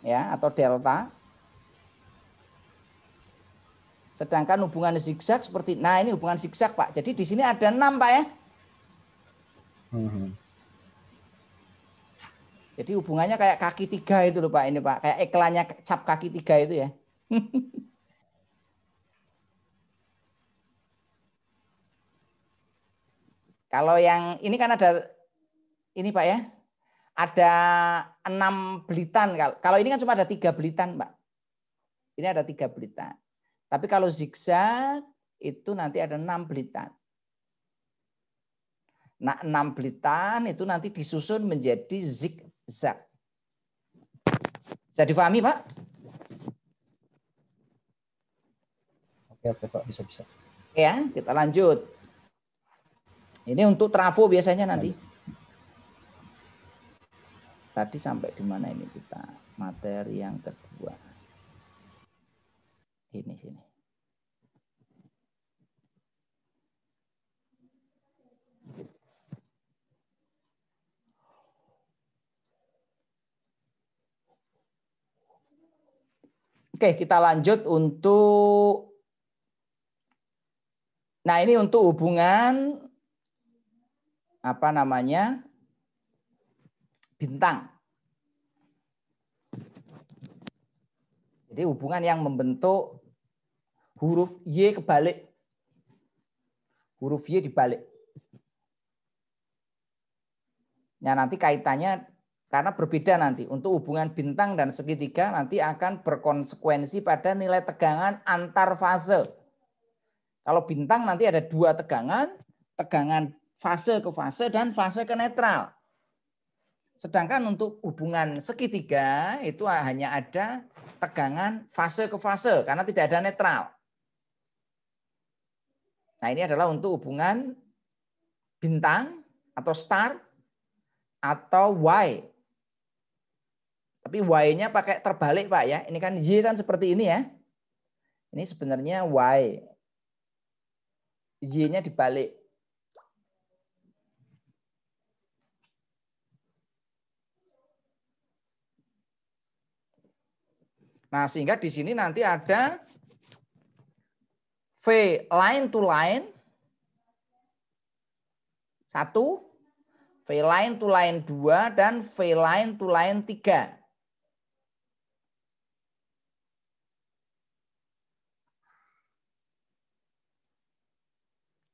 Ya, atau delta. Sedangkan hubungan zigzag seperti, nah ini hubungan zigzag Pak. Jadi di sini ada 6 Pak ya. Jadi hubungannya kayak kaki 3 itu loh Pak ini Pak. Kayak iklannya cap kaki 3 itu ya. Kalau yang ini kan ada, ini Pak ya. Ada 6 belitan. Kalau ini kan cuma ada 3 belitan Pak. Ini ada 3 belitan. Tapi kalau zigzag itu nanti ada 6 belitan. Nah 6 belitan itu nanti disusun menjadi zigzag. Bisa difahami Pak? Oke Pak, bisa. Ya, kita lanjut. Ini untuk trafo biasanya nanti. Tadi sampai di mana ini kita? Materi yang kedua. Ini sini. Oke, kita lanjut untuk, nah ini untuk hubungan apa namanya bintang. Jadi hubungan yang membentuk huruf Y kebalik. Huruf Y dibalik. Nah nanti kaitannya karena berbeda nanti. Untuk hubungan bintang dan segitiga nanti akan berkonsekuensi pada nilai tegangan antar fase. Kalau bintang nanti ada 2 tegangan. Tegangan fase ke fase dan fase ke netral. Sedangkan untuk hubungan segitiga itu hanya ada tegangan fase ke fase karena tidak ada netral. Nah ini adalah untuk hubungan bintang atau start atau Y. Tapi Y-nya pakai terbalik Pak ya. Ini kan Y kan seperti ini ya. Ini sebenarnya Y. Y-nya dibalik. Nah, sehingga di sini nanti ada V line to line 1, V line to line 2, dan V line to line 3.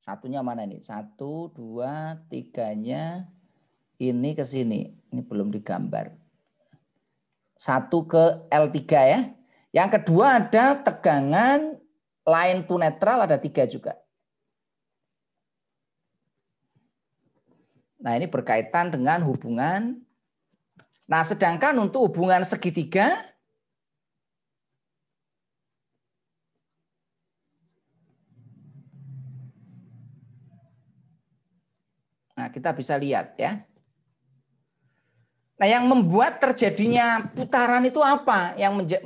Satunya mana ini? 1, 2, 3-nya ini ke sini. Ini belum digambar. 1 ke L3 ya. Yang kedua ada tegangan line to netral ada 3 juga. Nah, ini berkaitan dengan hubungan. Nah, sedangkan untuk hubungan segitiga, nah kita bisa lihat ya. Nah, yang membuat terjadinya putaran itu apa? Yang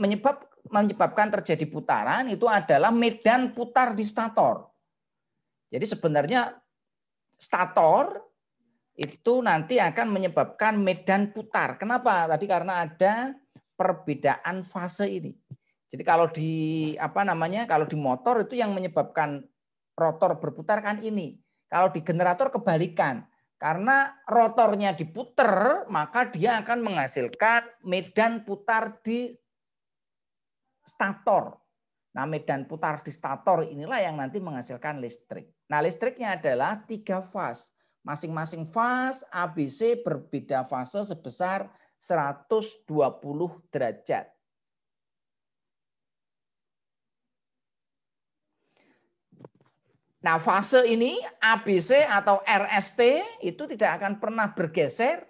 menyebabkan terjadi putaran itu adalah medan putar di stator. Jadi sebenarnya stator itu nanti akan menyebabkan medan putar. Kenapa? Tadi karena ada perbedaan fase ini. Jadi kalau kalau di motor itu yang menyebabkan rotor berputar kan ini. Kalau di generator kebalikan. Karena rotornya diputer, maka dia akan menghasilkan medan putar di stator. Nah, medan putar di stator inilah yang nanti menghasilkan listrik. Nah, listriknya adalah 3 fase. Masing-masing fase ABC berbeda fase sebesar 120 derajat. Nah, fase ini ABC atau RST itu tidak akan pernah bergeser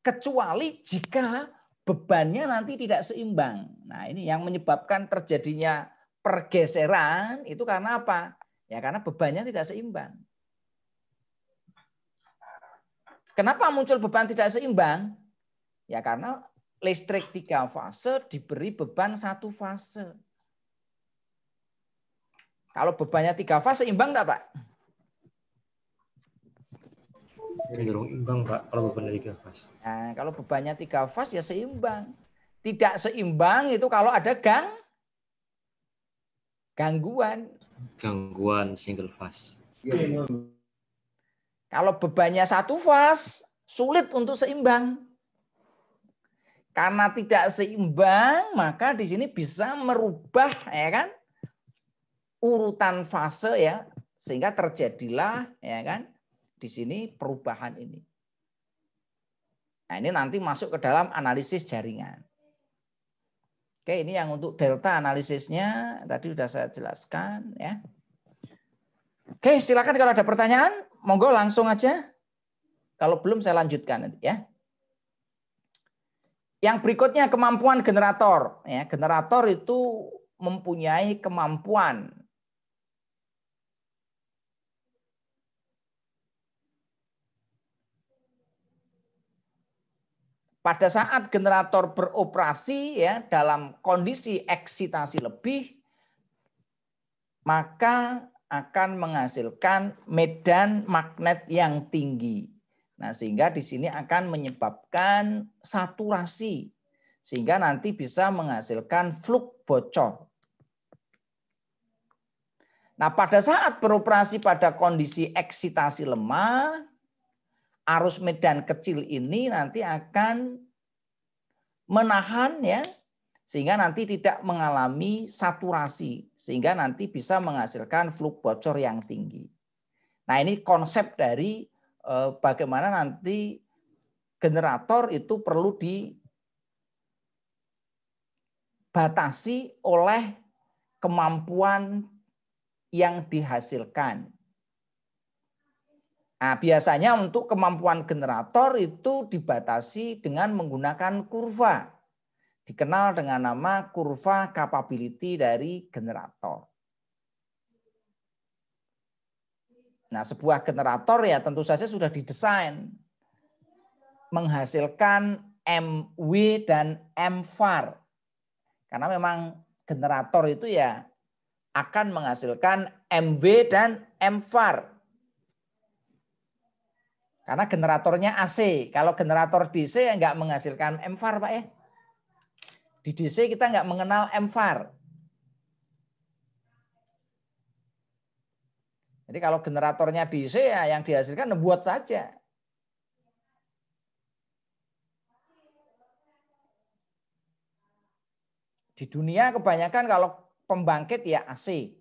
kecuali jika bebannya nanti tidak seimbang. Nah, ini yang menyebabkan terjadinya pergeseran itu karena apa? Ya karena bebannya tidak seimbang. Kenapa muncul beban tidak seimbang? Ya karena listrik 3 fase diberi beban 1 fase. Kalau bebannya 3 fase seimbang enggak, Pak? Cenderung imbang, Pak, kalau bebannya 3 fase. Nah, kalau bebannya 3 fase ya seimbang. Tidak seimbang itu kalau ada gangguan. Gangguan single fase. Kalau bebannya 1 fase sulit untuk seimbang. Karena tidak seimbang, maka di sini bisa merubah ya kan? Urutan fase ya, sehingga terjadilah ya kan di sini perubahan ini. Nah, ini nanti masuk ke dalam analisis jaringan. Oke, ini yang untuk delta analisisnya tadi sudah saya jelaskan ya. Oke, silakan kalau ada pertanyaan, monggo langsung aja. Kalau belum saya lanjutkan nanti ya. Yang berikutnya kemampuan generator ya. Generator itu mempunyai kemampuan pada saat generator beroperasi ya dalam kondisi eksitasi lebih, maka akan menghasilkan medan magnet yang tinggi. Nah, sehingga di sini akan menyebabkan saturasi, sehingga nanti bisa menghasilkan flux bocor. Nah, pada saat beroperasi pada kondisi eksitasi lemah, arus medan kecil ini nanti akan menahan ya, sehingga nanti tidak mengalami saturasi, sehingga nanti bisa menghasilkan flux bocor yang tinggi. Nah, ini konsep dari bagaimana nanti generator itu perlu dibatasi oleh kemampuan yang dihasilkan. Nah, biasanya untuk kemampuan generator itu dibatasi dengan menggunakan kurva. Dikenal dengan nama kurva capability dari generator. Nah, sebuah generator ya tentu saja sudah didesain menghasilkan MW dan MVAR. Karena memang generator itu ya akan menghasilkan MW dan MVAR. Karena generatornya AC. Kalau generator DC ya nggak menghasilkan MVAR, Pak ya. Di DC kita nggak mengenal MVAR. Jadi kalau generatornya DC ya yang dihasilkan buat saja. Di dunia kebanyakan kalau pembangkit ya AC.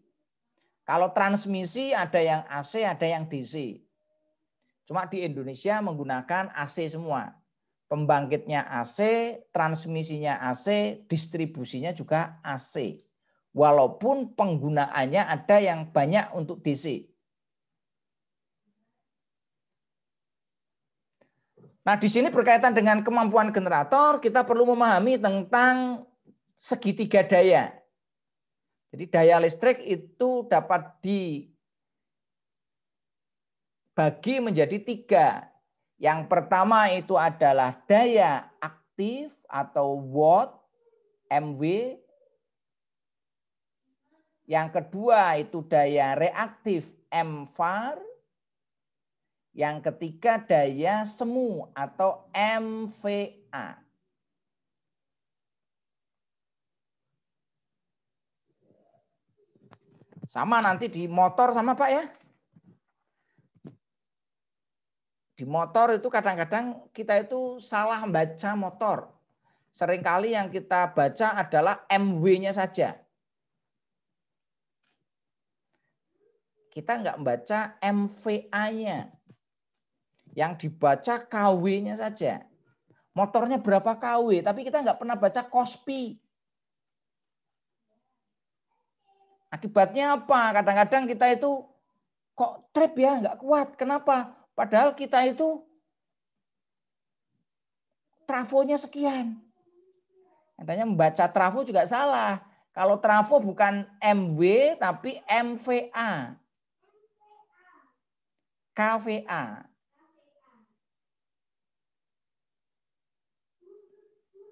Kalau transmisi ada yang AC, ada yang DC. Cuma di Indonesia menggunakan AC semua. Pembangkitnya AC, transmisinya AC, distribusinya juga AC. Walaupun penggunaannya ada yang banyak untuk DC. Nah, di sini berkaitan dengan kemampuan generator, kita perlu memahami tentang segitiga daya. Jadi daya listrik itu dapat dibagi menjadi 3. Yang pertama itu adalah daya aktif atau watt, MW. Yang kedua itu daya reaktif, MVAR. Yang ketiga daya semu atau MVA. Sama nanti di motor sama Pak ya. Di motor itu kadang-kadang kita itu salah membaca motor. Seringkali yang kita baca adalah MW-nya saja. Kita nggak membaca MVA-nya. Yang dibaca KW-nya saja. Motornya berapa KW, tapi kita nggak pernah baca KOSPI. Akibatnya apa? Kadang-kadang kita itu kok trip ya, nggak kuat. Kenapa? Padahal kita itu trafonya sekian. Katanya membaca trafo juga salah. Kalau trafo bukan MW tapi MVA. KVA.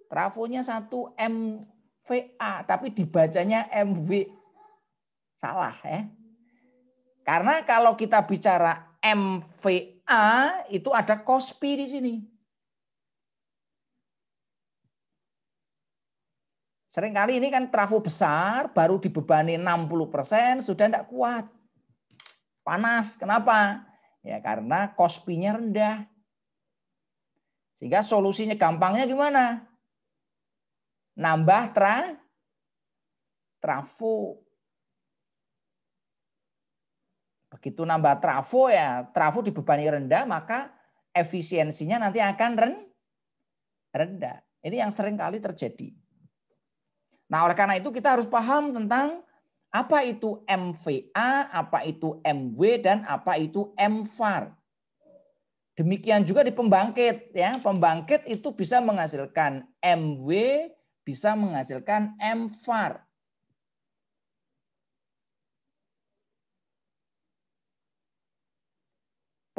Trafonya 1 MVA tapi dibacanya MW. Salah ya. Karena kalau kita bicara MVA itu ada KOSPI di sini. Seringkali ini kan trafo besar baru dibebani 60% sudah tidak kuat. Panas. Kenapa? Ya karena KOSPI-nya rendah. Sehingga solusinya gampangnya gimana? Nambah trafo. Begitu nambah trafo ya, trafo dibebani rendah, maka efisiensinya nanti akan rendah. Ini yang sering kali terjadi. Nah, oleh karena itu kita harus paham tentang apa itu MVA, apa itu MW, dan apa itu MVAR. Demikian juga di pembangkit. Ya, pembangkit itu bisa menghasilkan MW, bisa menghasilkan MVAR.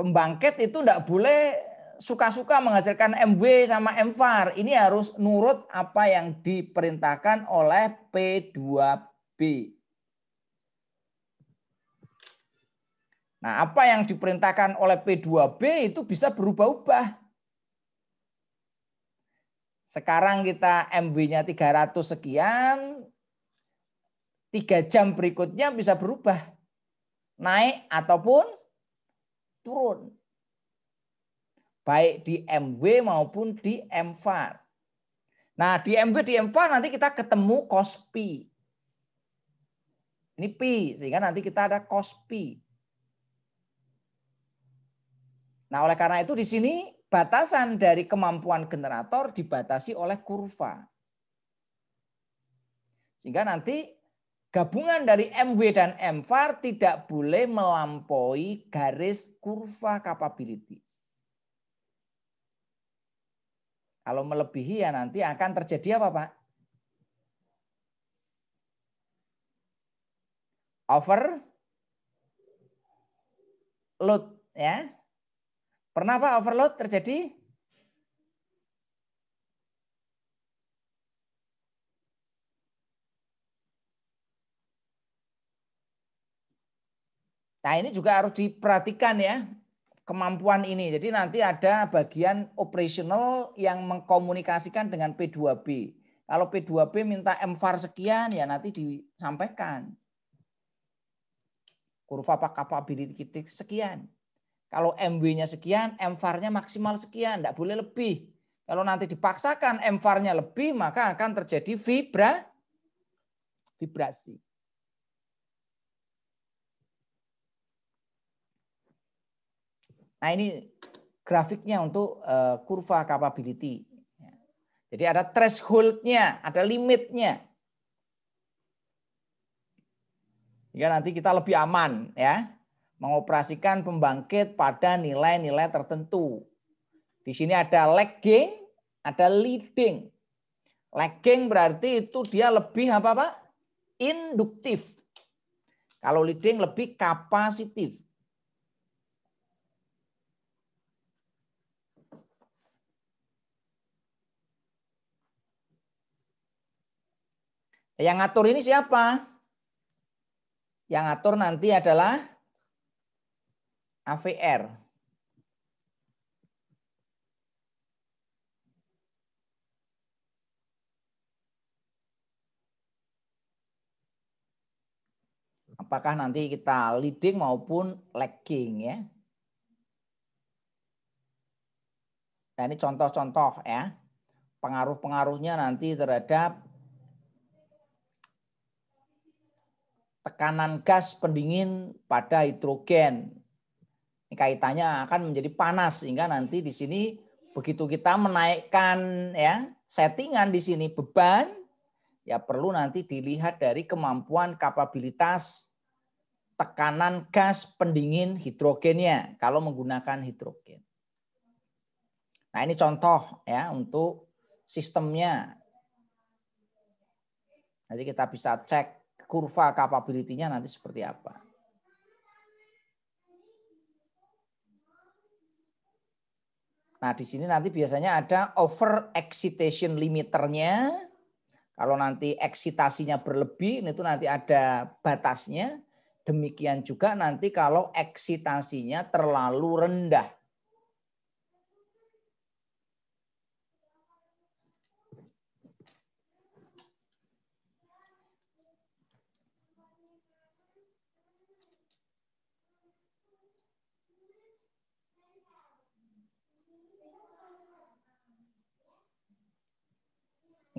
Pembangkit itu tidak boleh suka-suka menghasilkan MW sama MVAR. Ini harus nurut apa yang diperintahkan oleh P2B. Nah, apa yang diperintahkan oleh P2B itu bisa berubah-ubah. Sekarang kita MW-nya 300 sekian, 3 jam berikutnya bisa berubah. Naik ataupun turun. Baik di MW maupun di MVAR. Nah, di MW, di MVAR nanti kita ketemu KOSPI. Ini Pi, sehingga nanti kita ada KOSPI. Nah, oleh karena itu di sini batasan dari kemampuan generator dibatasi oleh kurva. Sehingga nanti gabungan dari MW dan MVAR tidak boleh melampaui garis kurva capability. Kalau melebihi ya nanti akan terjadi apa, Pak? overload ya. Pernah Pak overload terjadi? Nah, ini juga harus diperhatikan ya, kemampuan ini. Jadi nanti ada bagian operational yang mengkomunikasikan dengan P2B. Kalau P2B minta MVAR sekian, ya nanti disampaikan. Kurva capability sekian. Kalau MW-nya sekian, MVAR-nya maksimal sekian, tidak boleh lebih. Kalau nanti dipaksakan MVAR-nya lebih, maka akan terjadi vibrasi. Nah, ini grafiknya untuk kurva capability. Jadi ada threshold-nya, ada limitnya. Ya, nanti kita lebih aman ya, mengoperasikan pembangkit pada nilai-nilai tertentu. Di sini ada lagging, ada leading. Lagging berarti itu dia lebih apa Pak? Induktif. Kalau leading lebih kapasitif. Yang ngatur ini siapa? Yang ngatur nanti adalah AVR. Apakah nanti kita leading maupun lagging ya. Nah, ini contoh-contoh ya. Pengaruh-pengaruhnya nanti terhadap tekanan gas pendingin pada hidrogen. Ini kaitannya akan menjadi panas sehingga nanti di sini begitu kita menaikkan ya settingan di sini beban ya perlu nanti dilihat dari kemampuan kapabilitas tekanan gas pendingin hidrogennya kalau menggunakan hidrogen. Nah, ini contoh ya untuk sistemnya. Nanti kita bisa cek kurva capability-nya nanti seperti apa. Nah, di sini nanti biasanya ada over excitation limiternya. Kalau nanti eksitasinya berlebih, itu nanti ada batasnya. Demikian juga nanti kalau eksitasinya terlalu rendah.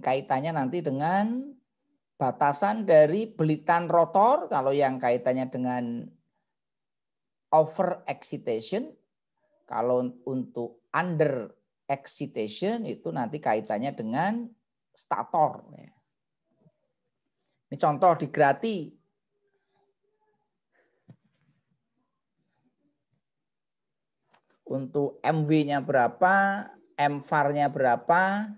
Kaitannya nanti dengan batasan dari belitan rotor, kalau yang kaitannya dengan over excitation, kalau untuk under excitation itu nanti kaitannya dengan stator. Ini contoh di Grati. Untuk MW-nya berapa, MVAR-nya berapa,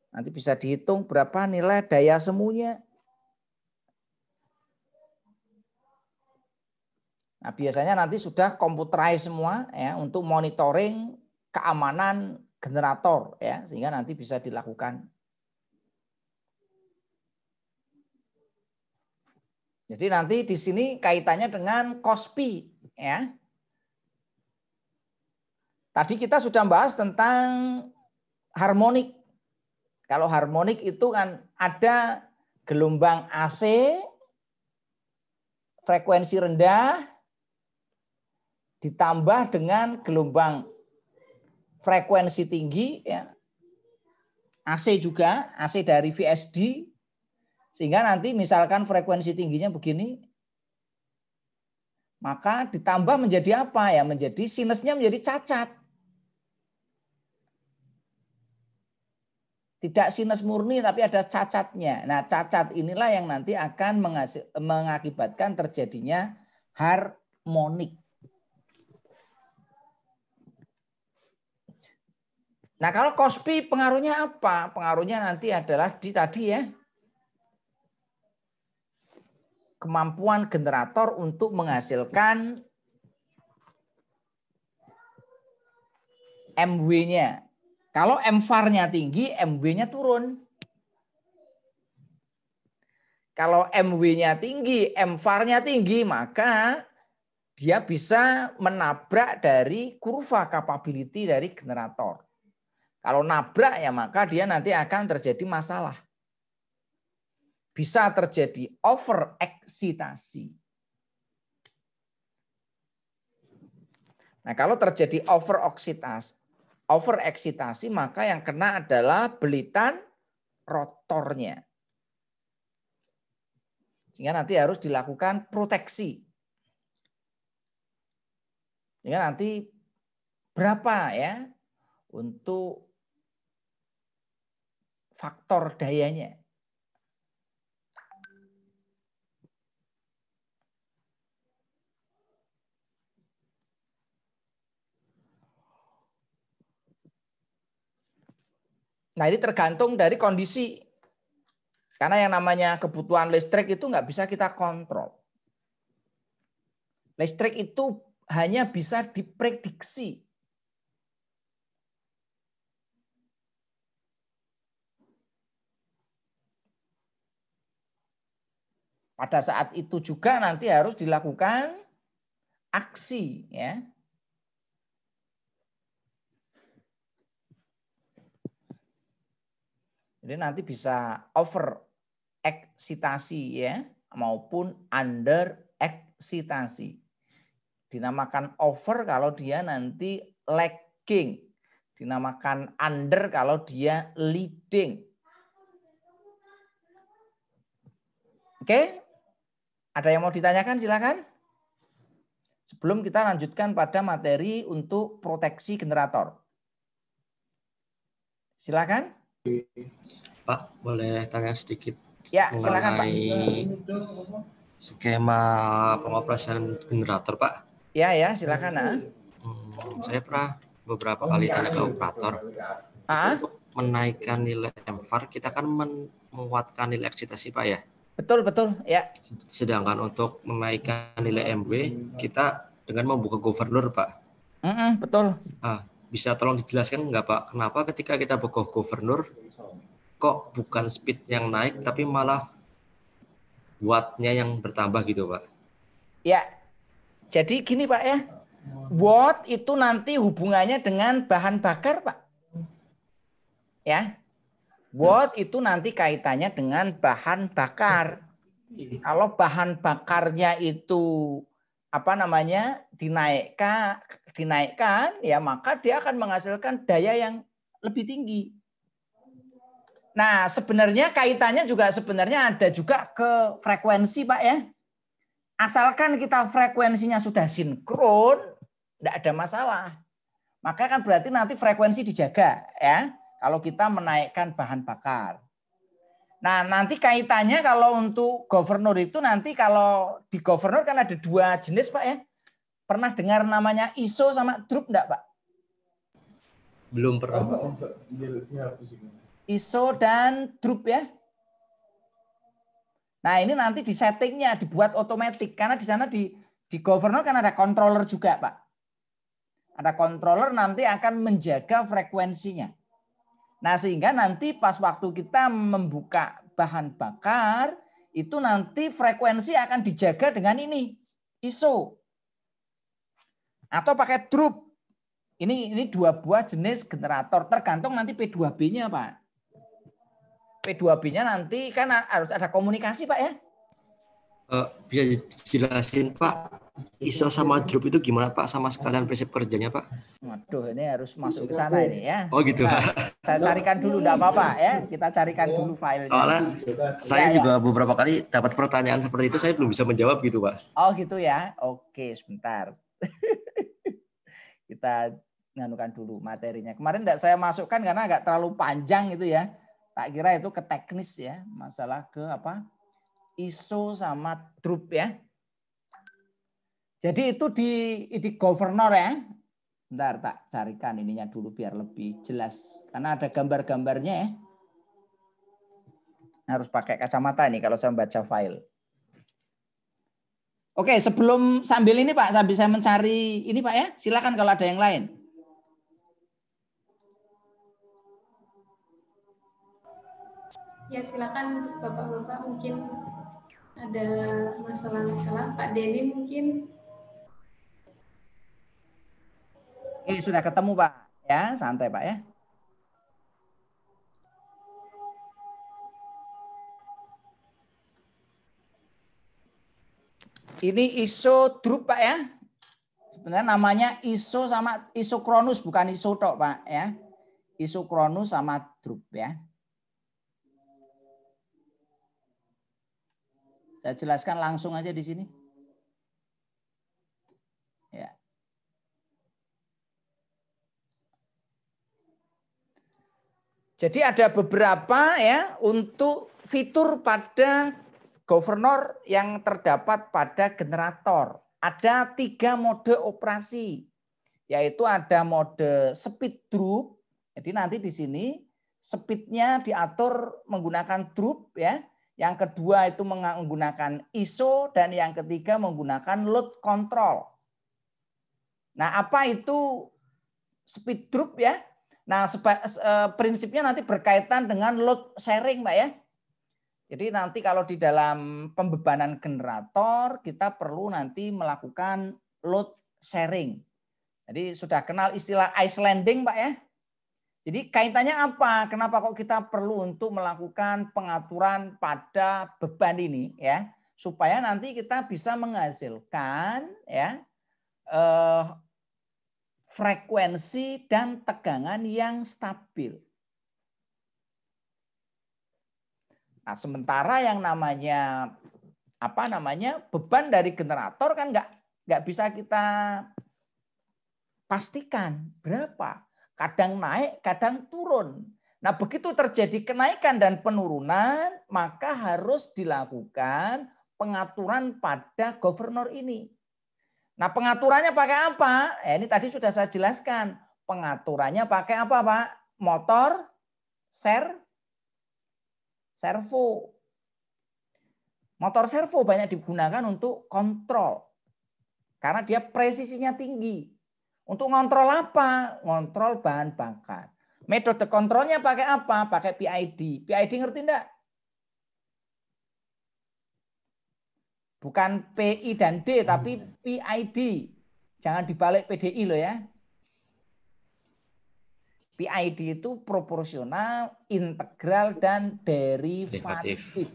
nanti bisa dihitung berapa nilai daya semunya. Nah, biasanya nanti sudah computerized semua ya untuk monitoring keamanan generator ya sehingga nanti bisa dilakukan. Jadi nanti di sini kaitannya dengan COSPI ya. Tadi kita sudah bahas tentang harmonik. Kalau harmonik itu kan ada gelombang AC, frekuensi rendah, ditambah dengan gelombang frekuensi tinggi, ya. AC juga, AC dari VSD, sehingga nanti misalkan frekuensi tingginya begini, maka ditambah menjadi apa ya? Menjadi sinusnya menjadi cacat. Tidak sinus murni tapi ada cacatnya. Nah, cacat inilah yang nanti akan mengakibatkan terjadinya harmonik. Nah, kalau COSPI pengaruhnya apa? Pengaruhnya nanti adalah di tadi ya. Kemampuan generator untuk menghasilkan MW-nya. Kalau MVAR-nya tinggi, MW-nya turun. Kalau MW-nya tinggi, MVAR-nya tinggi, maka dia bisa menabrak dari kurva capability dari generator. Kalau nabrak ya maka dia nanti akan terjadi masalah. Bisa terjadi overeksitasi. Nah, kalau terjadi overeksitasi maka yang kena adalah belitan rotornya. Sehingga nanti harus dilakukan proteksi. Sehingga nanti berapa ya untuk faktor dayanya. Nah, ini tergantung dari kondisi. Karena yang namanya kebutuhan listrik itu nggak bisa kita kontrol. Listrik itu hanya bisa diprediksi. Pada saat itu juga nanti harus dilakukan aksi, ya. Jadi nanti bisa overeksitasi ya maupun undereksitasi. Dinamakan over kalau dia nanti lagging. Dinamakan under kalau dia leading. Oke? Ada yang mau ditanyakan silakan. Sebelum kita lanjutkan pada materi untuk proteksi generator. Silakan. Pak, boleh tanya sedikit ya, silakan, Pak. Skema pengoperasian generator, Pak? Ya, silakan. Saya pernah beberapa kali tanya ke operator. Untuk menaikkan nilai MVAR, kita kan menguatkan nilai eksitasi, Pak ya? Betul, ya. Sedangkan untuk menaikkan nilai MW, kita dengan membuka governor, Pak. Betul. Bisa tolong dijelaskan nggak, Pak, kenapa ketika kita buka governor, kok bukan speed yang naik, tapi malah watt-nya yang bertambah gitu, Pak? Ya, jadi gini, Pak ya. Watt itu nanti hubungannya dengan bahan bakar, Pak. Ya. Watt itu nanti kaitannya dengan bahan bakar. Kalau bahan bakarnya itu dinaikkan ya maka dia akan menghasilkan daya yang lebih tinggi. Nah, sebenarnya kaitannya juga ada juga ke frekuensi, Pak ya. Asalkan kita frekuensinya sudah sinkron, tidak ada masalah. Maka kan berarti nanti frekuensi dijaga ya. Kalau kita menaikkan bahan bakar. Nah, nanti kaitannya kalau untuk governor itu nanti kalau di governor kan ada dua jenis, Pak ya. Pernah dengar namanya ISO sama drup enggak, Pak? Belum pernah, Pak. ISO dan drup ya. Nah, ini nanti di settingnya dibuat otomatis karena di sana di governor kan ada controller juga, Pak. Ada controller nanti akan menjaga frekuensinya. Nah, sehingga nanti pas waktu kita membuka bahan bakar, itu nanti frekuensi akan dijaga dengan ini, ISO. Atau pakai drup. Ini dua buah jenis generator, tergantung nanti P2B-nya, Pak. P2B-nya nanti kan harus ada komunikasi, Pak ya. Bisa dijelasin, Pak, ISO sama drup itu gimana, Pak, sama sekalian prinsip kerjanya, Pak? Waduh, ini harus masuk ke sana ini ya. Oh gitu, Pak. Kita carikan dulu, enggak apa-apa ya. Kita carikan dulu filenya. Soalnya saya juga beberapa kali dapat pertanyaan seperti itu, saya belum bisa menjawab gitu, Pak. Oh gitu ya. Oke, sebentar. Kita nganukan dulu materinya. Kemarin enggak saya masukkan karena agak terlalu panjang itu ya. Tak kira itu ke teknis ya, masalah ke ISO sama drup ya. Jadi itu di governor ya. Bentar tak carikan ininya dulu biar lebih jelas. Karena ada gambar-gambarnya ya. Harus pakai kacamata ini kalau saya membaca file. Oke, sambil ini Pak, sambil saya mencari ini Pak ya. Silakan kalau ada yang lain. Ya silakan untuk Bapak-bapak mungkin ada masalah-masalah. Pak Denny mungkin. Oke, sudah ketemu Pak. Ya, santai Pak ya. Ini ISO drup Pak ya. Sebenarnya namanya ISO sama isokronus, bukan ISO tok Pak ya. Isokronus sama drup ya. Saya jelaskan langsung aja di sini. Ya. Jadi ada beberapa ya untuk fitur pada governor yang terdapat pada generator. Ada 3 mode operasi, yaitu ada mode speed drup. Jadi nanti di sini speednya diatur menggunakan drup ya. Yang kedua itu menggunakan ISO dan yang ketiga menggunakan load control. Nah, apa itu speed drup ya? Nah, prinsipnya nanti berkaitan dengan load sharing, Pak ya. Jadi nanti kalau di dalam pembebanan generator kita perlu nanti melakukan load sharing. Jadi sudah kenal istilah islanding Pak ya. Jadi kaitannya apa? Kenapa kok kita perlu untuk melakukan pengaturan pada beban ini ya? Supaya nanti kita bisa menghasilkan ya frekuensi dan tegangan yang stabil. Nah, sementara yang namanya beban dari generator kan nggak bisa kita pastikan berapa. Kadang naik, kadang turun. Nah, begitu terjadi kenaikan dan penurunan, maka harus dilakukan pengaturan pada governor ini. Nah, pengaturannya pakai apa? Ini tadi sudah saya jelaskan. Pengaturannya pakai apa, Pak? Motor, servo. Motor servo banyak digunakan untuk kontrol. Karena dia presisinya tinggi. Untuk ngontrol apa? Ngontrol bahan bakar. Metode kontrolnya pakai apa? Pakai PID. PID ngerti enggak? Bukan PI dan D, tapi PID. Jangan dibalik PDI loh ya. PID itu proporsional, integral, dan derivatif.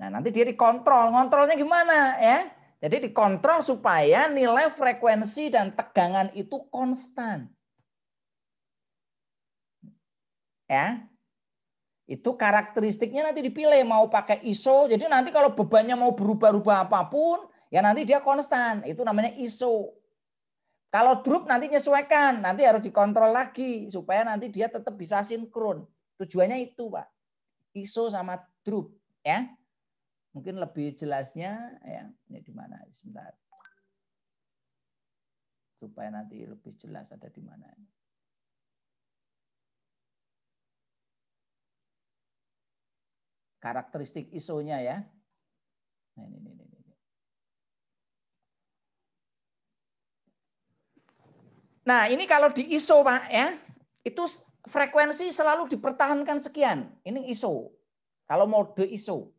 Nah, nanti dia dikontrol. Ngontrolnya gimana ya? Jadi dikontrol supaya nilai frekuensi dan tegangan itu konstan. Ya. Itu karakteristiknya nanti dipilih mau pakai ISO. Jadi nanti kalau bebannya mau berubah-ubah apapun, ya nanti dia konstan. Itu namanya ISO. Kalau drup nanti menyesuaikan, nanti harus dikontrol lagi supaya nanti dia tetap bisa sinkron. Tujuannya itu, Pak. ISO sama drup, ya. Mungkin lebih jelasnya ya, ini di mana? Sebentar. Supaya nanti lebih jelas ada di mana. Karakteristik ISO-nya ya. Nah, ini. Nah, ini kalau di ISO, Pak, ya, itu frekuensi selalu dipertahankan sekian. Ini ISO. Kalau mode ISO.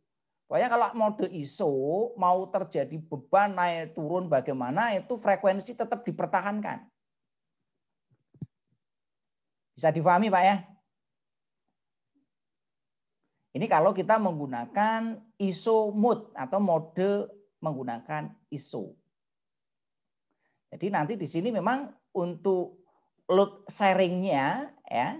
Pokoknya kalau mode ISO mau terjadi beban naik turun bagaimana itu frekuensi tetap dipertahankan. Bisa difahami, Pak ya? Ini kalau kita menggunakan ISO mode atau mode menggunakan ISO. Jadi nanti di sini memang untuk load sharing-nya ya.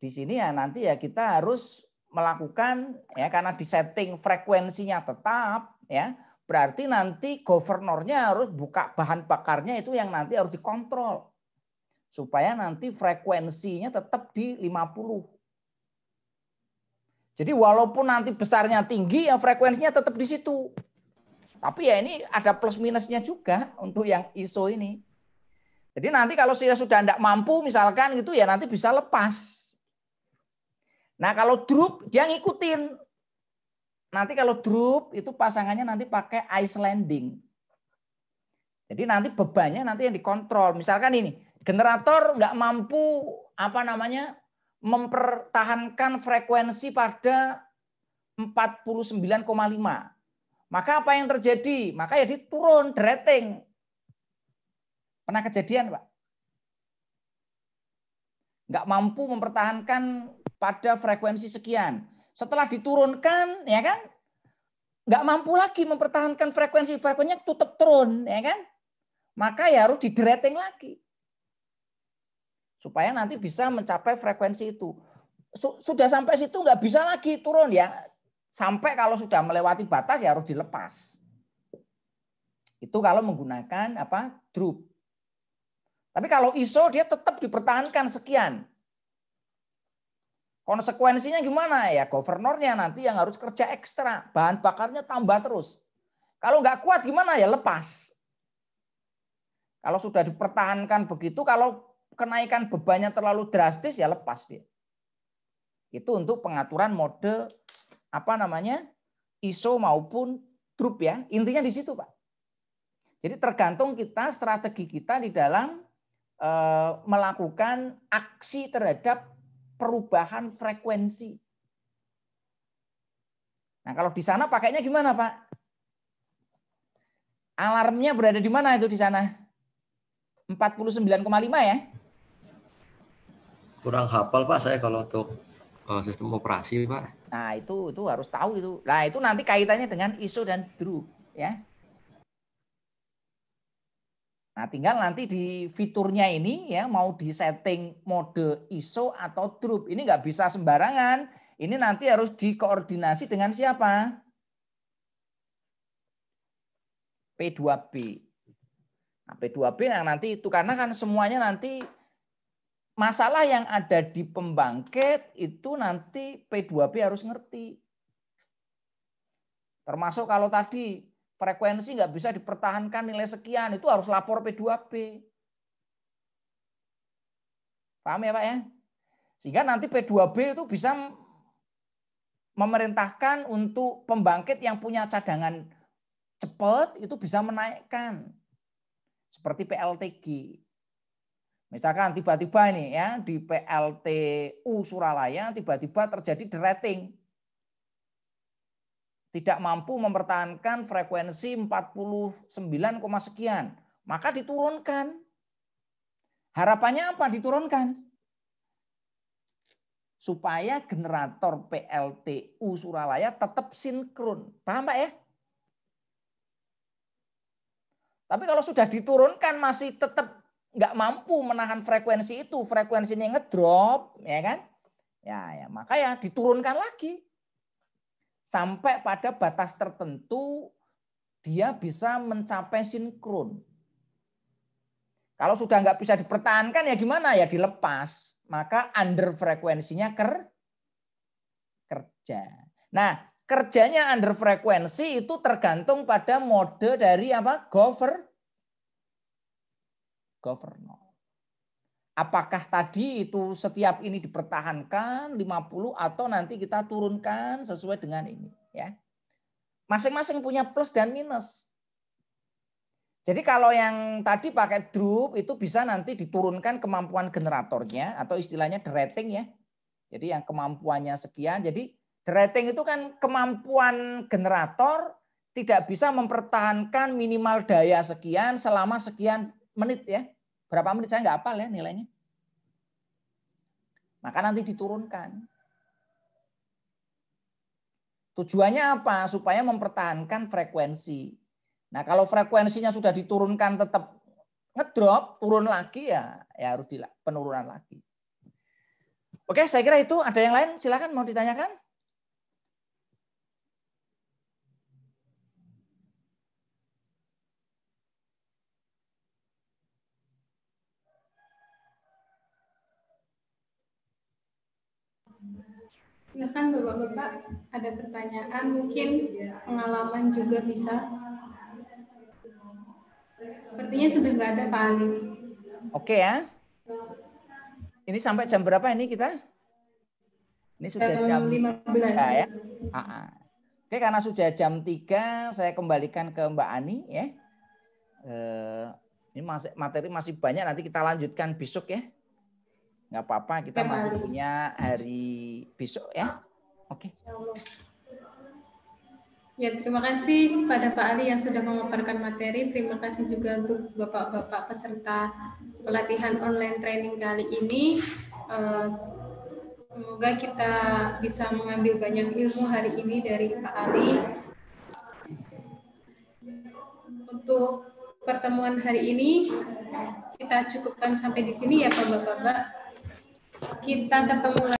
Di sini ya nanti ya kita harus melakukan ya karena disetting frekuensinya tetap ya. Berarti nanti governornya harus buka bahan bakarnya itu yang nanti harus dikontrol. Supaya nanti frekuensinya tetap di 50. Jadi walaupun nanti besarnya tinggi ya frekuensinya tetap di situ. Tapi ya ini ada plus minusnya juga untuk yang ISO ini. Jadi nanti kalau sudah tidak mampu misalkan gitu ya nanti bisa lepas. Nah kalau drup dia ngikutin. Nanti kalau drup itu pasangannya nanti pakai islanding. Jadi nanti bebannya nanti yang dikontrol. Misalkan ini generator nggak mampu mempertahankan frekuensi pada 49,5. Maka apa yang terjadi? Maka ya diturun rating. Pernah kejadian, Pak? Nggak mampu mempertahankan pada frekuensi sekian. Setelah diturunkan, ya kan? Nggak mampu lagi mempertahankan frekuensinya tutup turun, ya kan? Maka ya harus di-rating lagi. Supaya nanti bisa mencapai frekuensi itu. Sudah sampai situ nggak bisa lagi turun ya. Sampai kalau sudah melewati batas ya harus dilepas. Itu kalau menggunakan drop. Tapi kalau ISO dia tetap dipertahankan sekian. Konsekuensinya gimana ya? Governornya nanti yang harus kerja ekstra. Bahan bakarnya tambah terus. Kalau nggak kuat gimana ya? Lepas. Kalau sudah dipertahankan begitu, kalau kenaikan bebannya terlalu drastis ya lepas dia. Itu untuk pengaturan mode ISO maupun drop ya. Intinya di situ, Pak. Jadi tergantung kita, strategi kita di dalam melakukan aksi terhadap perubahan frekuensi. Nah, kalau di sana pakainya gimana, Pak? Alarmnya berada di mana itu di sana? 49,5 ya? Kurang hafal, Pak, saya kalau untuk sistem operasi, Pak. Nah, itu harus tahu itu. Nah, itu nanti kaitannya dengan ISO dan drop ya. Nah, tinggal nanti di fiturnya ini ya mau disetting mode ISO atau drop. Ini nggak bisa sembarangan. Ini nanti harus dikoordinasi dengan siapa? P2B. Nah, P2B yang nanti itu karena kan semuanya nanti masalah yang ada di pembangkit itu nanti P2B harus ngerti. Termasuk kalau tadi frekuensi nggak bisa dipertahankan nilai sekian, itu harus lapor P2B. Paham ya Pak ya? Sehingga nanti P2B itu bisa memerintahkan untuk pembangkit yang punya cadangan cepat itu bisa menaikkan. Seperti PLTG. Misalkan tiba-tiba ini ya di PLTU Suralaya tiba-tiba terjadi derating. Tidak mampu mempertahankan frekuensi 49, sekian. Maka diturunkan. Harapannya apa diturunkan? Supaya generator PLTU Suralaya tetap sinkron. Paham Pak ya? Tapi kalau sudah diturunkan masih tetap nggak mampu menahan frekuensi itu. Frekuensinya ngedrop, ya kan? Ya, maka ya diturunkan lagi. Sampai pada batas tertentu dia bisa mencapai sinkron. Kalau sudah nggak bisa dipertahankan ya gimana ya dilepas. Maka under frekuensinya kerja. Nah, kerjanya under frekuensi itu tergantung pada mode dari governor. Apakah tadi itu setiap ini dipertahankan 50 atau nanti kita turunkan sesuai dengan ini ya. Masing-masing punya plus dan minus. Jadi kalau yang tadi pakai drop itu bisa nanti diturunkan kemampuan generatornya atau istilahnya derating ya. Jadi yang kemampuannya sekian. Jadi derating itu kan kemampuan generator tidak bisa mempertahankan minimal daya sekian selama sekian menit ya. Berapa menit saya nggak hafal ya nilainya. Maka nanti diturunkan. Tujuannya apa? Supaya mempertahankan frekuensi. Nah kalau frekuensinya sudah diturunkan tetap ngedrop, turun lagi ya harus penurunan lagi. Oke, saya kira itu. Ada yang lain? Silakan mau ditanyakan. Silakan Bapak-Bapak, ada pertanyaan, mungkin pengalaman juga bisa. Sepertinya sudah nggak ada Pak Ali. Oke ya. Ini sampai jam berapa ini kita? Ini sudah jam 15. Ya. Oke, karena sudah jam 3, saya kembalikan ke Mbak Ani ya. Ini materi masih banyak, nanti kita lanjutkan besok ya. Nggak apa-apa, kita Oke, masih Pak Ali. punya hari besok ya. Oke. Insyaallah. Ya, terima kasih pada Pak Ali yang sudah memaparkan materi. Terima kasih juga untuk Bapak-Bapak peserta pelatihan online training kali ini. Semoga kita bisa mengambil banyak ilmu hari ini dari Pak Ali. Untuk pertemuan hari ini kita cukupkan sampai di sini ya Pak Bapak. Kita ketemu lagi.